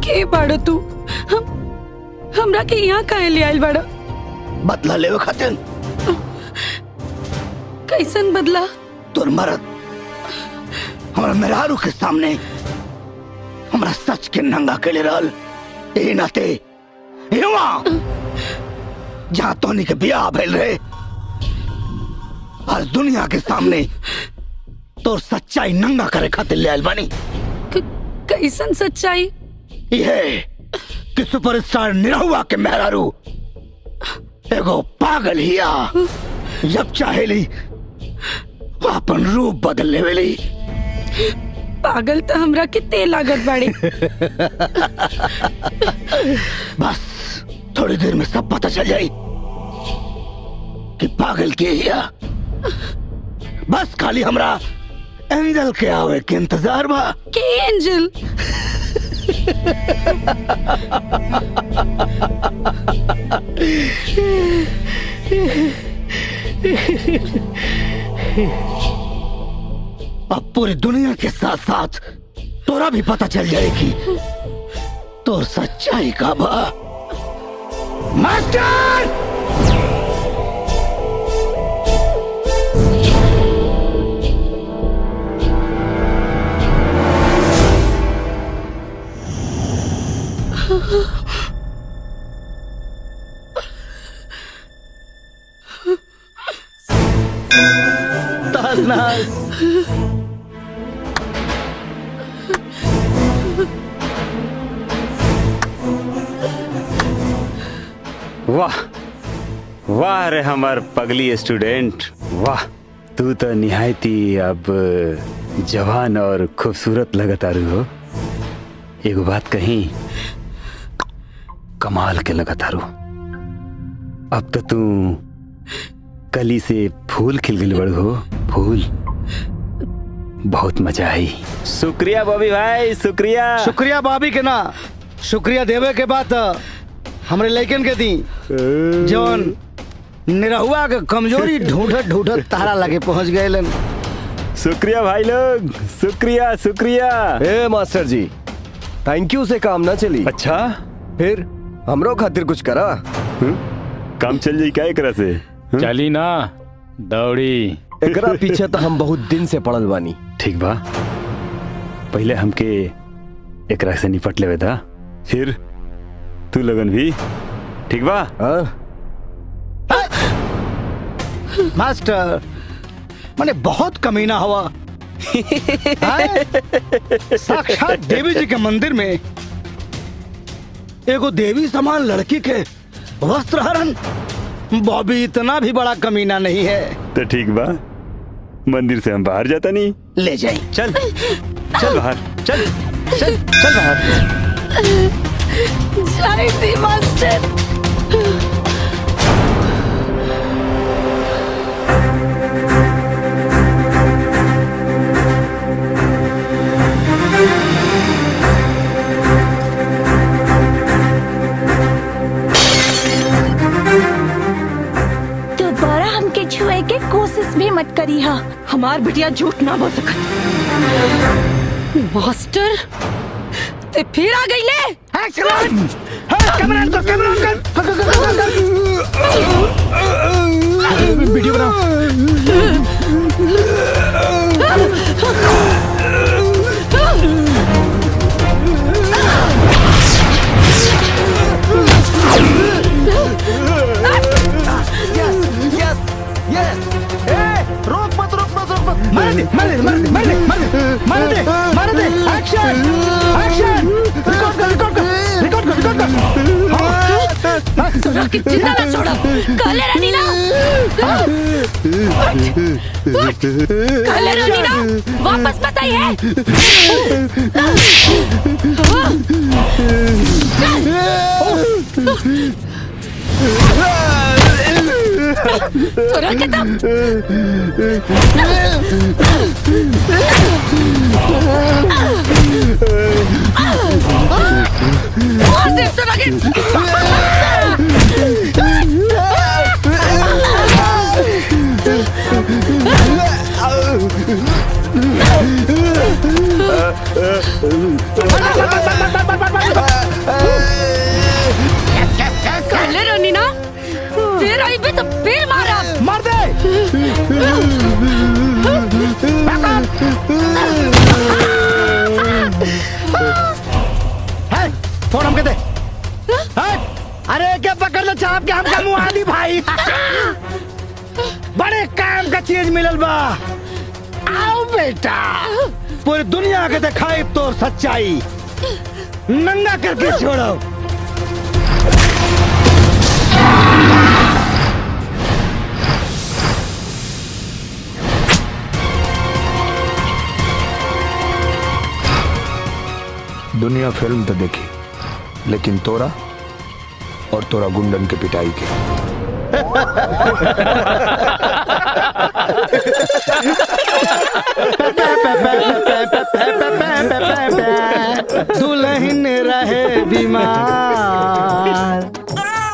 के बाड़ो तू? हमरा के यहाँ काहे ले आइल बड़ा? बदला लेवे खातिर। कैसन बदला? तोर मरद हमरा मेहरारू के सामने हमरा सच के नंगा के ले रहल। ए नाते हिवा जहाँ तोनी के ब्याह भइल रहे, आज दुनिया के सामने तोर सच्चाई नंगा करे खातिर ले आइल बानी। कैसन सच्चाई? ये कि सुपरस्टार निरहुआ के मेहरारू एगो पागल हिया। जब चाहेली अपन रूप बदल लेवेली। पागल तो हमरा के तेल लागत बाड़े। बस थोड़ी देर में सब पता चल जाई कि पागल के हिया। बस खाली हमरा एंजल के आवे के इंतजार बा। के एंजल? अब पूरी दुनिया के साथ साथ तोरा भी पता चल जाएगी तो सच्चाई का बा। मास्टर! ताजनाज वाह वाह रे हमार पगली स्टूडेंट, वाह तू तो निहायती अब जवान और खूबसूरत लगत आरू हो। एगो बात कही, कमाल के लगत आरू। अब तो तू कली से फूल खिल गई बड़ हो। फूल बहुत मजा आई। शुक्रिया बॉबी भाई, शुक्रिया। शुक्रिया बॉबी के ना, शुक्रिया देवे के बात हमरे लइकन के दी जौन निरहुआ के कमजोरी ढूंढत ढूंढत तारा लगे पहुंच गए। शुक्रिया भाई लोग, शुक्रिया शुक्रिया। ए मास्टर जी, थैंक यू से काम ना चली। अच्छा फिर हमरो खातिर कुछ करा। काम चल जाई क्या एकरा से? चली ना दौड़ी। एकरा पीछे तो हम बहुत दिन से पड़ल बानी। ठीक बा, पहले हमके एकरा से निपट लेवे था, फिर तू लगन भी। ठीक बा? मास्टर मैंने बहुत कमीना हुआ। साक्षात देवी जी के मंदिर में एगो देवी समान लड़की के वस्त्र हरण। बॉबी इतना भी बड़ा कमीना नहीं है। तो ठीक बा, मंदिर से हम बाहर जाता नहीं। ले जाए। चल चल बाहर, चल चल चल बाहर। जय श्री मास्टर। दोबारा हमके छुए के कोशिश भी मत करी हा। हमार बिटिया झूठ ना बोल सकत। मास्टर ते फिर आ गई ले। कैमरा ऑन कर, कैमरा ऑन कर। वीडियो रोक मत रोक मत रोक मत। मार दे मार दे मार दे मार दे मार दे मार दे। Action action. रिकॉर्ड कर रिकॉर्ड कर रिकॉर्ड कर रिकॉर्ड कर। रॉकेट जिंदा ना छोड़ो। काले रानी ना, काले रानी ना, वापस मत आई है। तो रॉकेट का चीज मिलल बा। आओ बेटा, पूरी दुनिया के दिखाई तो सच्चाई, नंगा करके छोड़ो। दुनिया फिल्म तो देखी, लेकिन तोरा और तोरा गुंडन के पिटाई के दुल्हन रहे बीमार,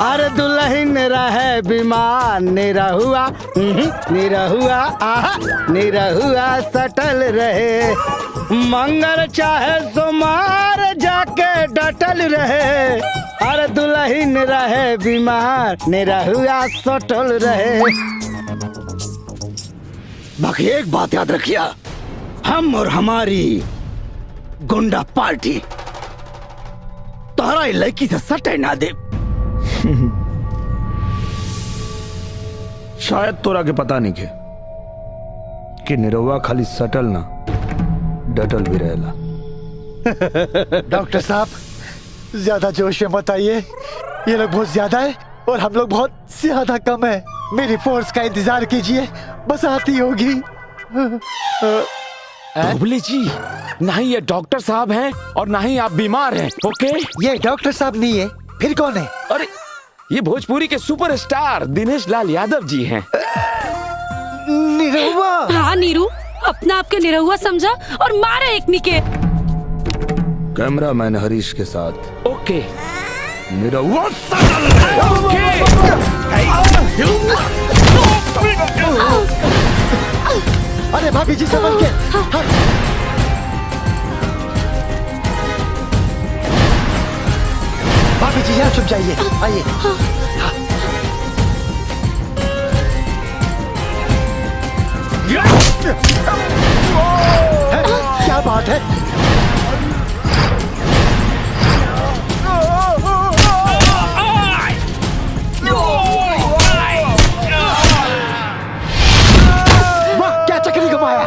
अरे दुल्हन रहे बीमार, निरहुआ निरहुआ निरहुआ सटल रहे, मंगल चाहे सोमार जाके डटल रहे, अरे दुल्हन रहे बीमार, निरहुआ सटल रहे। बाकी एक बात याद रखिया, हम और हमारी गुंडा पार्टी तोहरा लड़की से सटे ना दे। शायद तोरा के पता नहीं के कि निरहुआ खाली सटल ना डटल भी रहेला। डॉक्टर साहब ज्यादा जोश में मत आइए, ये लोग बहुत ज्यादा है और हम लोग बहुत ज्यादा कम है। मेरी फोर्स का इंतजार कीजिए, बस आती होगी। बुबली जी, ना ही ये डॉक्टर साहब हैं और ना ही आप बीमार हैं, ओके? ये डॉक्टर साहब नहीं है, फिर कौन है? अरे ये भोजपुरी के सुपरस्टार दिनेश लाल यादव जी हैं। निरहुआ। हाँ नीरू, अपना आपके निरहुआ समझा और मारे एक निके। कैमरामैन हरीश के साथ ओके निरहुआ अरे भाभी जी संभल के। भाभी जी यहाँ छुप जाइए, आइए। क्या बात है? वाह, क्या चक्री घुमाया।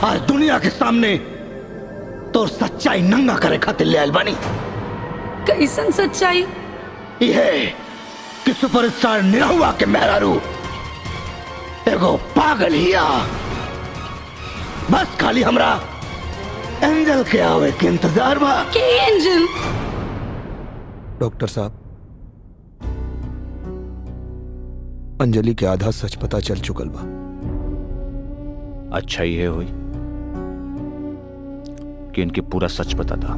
आज दुनिया के सामने तो सच्चाई नंगा करे खातिर ले आइल बानी। कैसन सच्चाई? यह कि सुपरस्टार निरहुआ के मेहरारू एगो पागल हिया। बस खाली हमरा एंजल के आवे के इंतजार बा। के एंजल? डॉक्टर साहब, अंजलि के आधा सच पता चल चुकल बा। अच्छा ये हुई कि इनके पूरा सच पता था,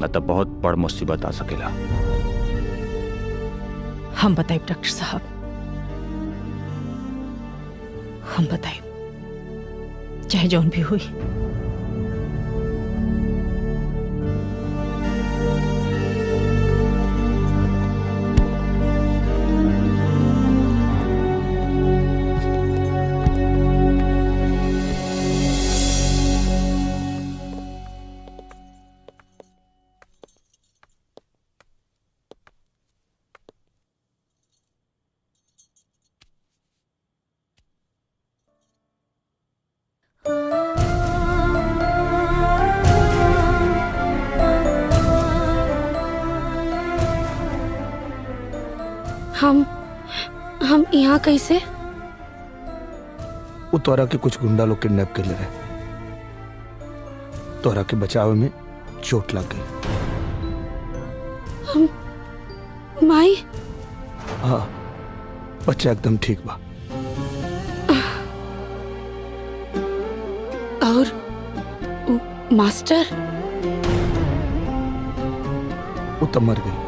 न तो बहुत बड़ मुसीबत आ सकेला। हम बताए डॉक्टर साहब, हम बताए चाहे जौन भी हुई। हम यहाँ कैसे? वो तोरा के कुछ गुंडा लोग किडनैप कर ले रहे। तोरा के बचाव में चोट लग गई। हम माई? हाँ, बच्चा एकदम ठीक बा। और मास्टर? वो तो मर गई।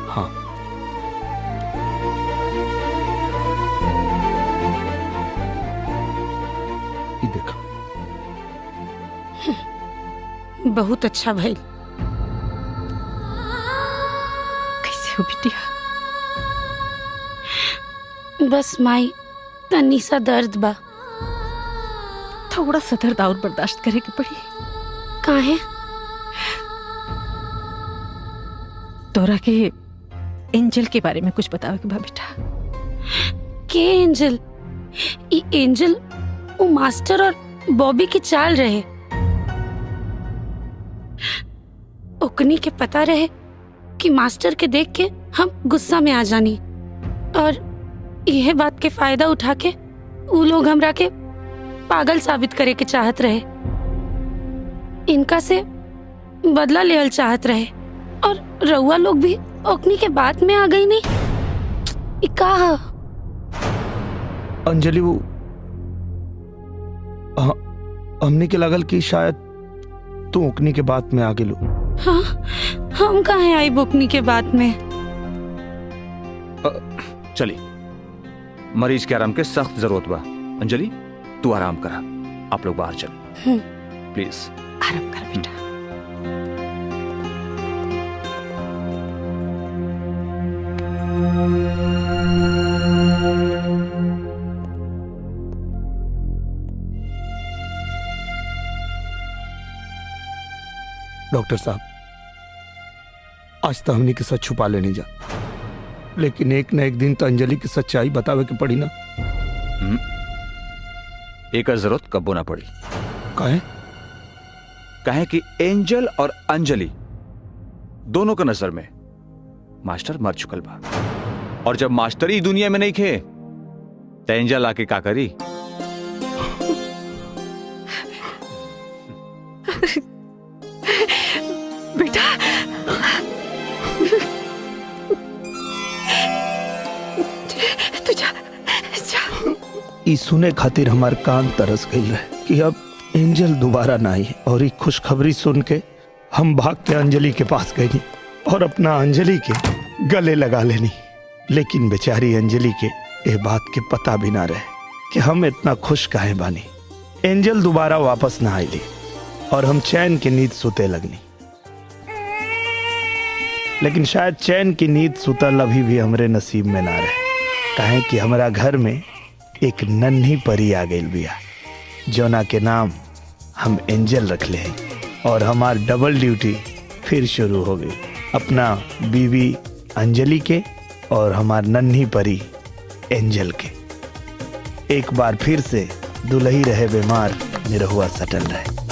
हाँ, ये देखा। बहुत अच्छा भाई। कैसे हो बिटिया? बस माई तन्नी सा दर्द बा। थोड़ा सा दर्द और बर्दाश्त करे के पड़ी। काहे? तोरा के एंजल के बारे में कुछ बतावे के बा बेटा। के एंजल? ई एंजल वो मास्टर और बॉबी की चाल रहे। ओकनी के पता रहे कि मास्टर के देख के हम गुस्सा में आ जानी, और यह बात के फायदा उठा के वो लोग हमरा के पागल साबित करे के चाहत रहे। इनका से बदला लेवल चाहत रहे, और रउआ लोग भी ओकनी के बात में आ गई। नहीं कहा अंजलि, वो हमने के लगल कि शायद तू ओकनी के बात में आ गेलू। हाँ, हम कहाँ आई बुकनी के बात में? चली, मरीज के आराम के सख्त जरूरत बा। अंजलि तू आराम करा, आप लोग बाहर चलो प्लीज। आराम कर बेटा। डॉक्टर साहब, आज तो हमने के सच छुपा लेने जा, लेकिन एक न एक दिन तो अंजलि की सच्चाई बतावे के पड़ी ना। एक जरूरत कब्बो ना पड़ी। काहे? कहे कि एंजल और अंजलि दोनों के नजर में मास्टर मर चुकल बा, और जब मास्टर ही दुनिया में नहीं खे तो एंजल आके का करी? बेटा तू जा जा। ई सुने खातिर हमार कान तरस गई रहे कि अब एंजल दोबारा ना आई, और ये खुशखबरी सुन के हम भाग के अंजलि के पास गई और अपना अंजलि के गले लगा लेनी। लेकिन बेचारी अंजलि के ये बात के पता भी ना रहे कि हम इतना खुश काहे बानी। एंजल दोबारा वापस ना आईली, और हम चैन की नींद सुते लगनी। लेकिन शायद चैन की नींद सुतल अभी भी हमरे नसीब में ना रहे, काहे कि हमारा घर में एक नन्ही परी आ गई बिया, जोना के नाम हम एंजल रख ले हैं। और हमार डबल ड्यूटी फिर शुरू हो गई, अपना बीवी अंजलि के और हमार नन्ही परी एंजल के। एक बार फिर से दुल्ही रहे बीमार, निरहुआ सटल रहे।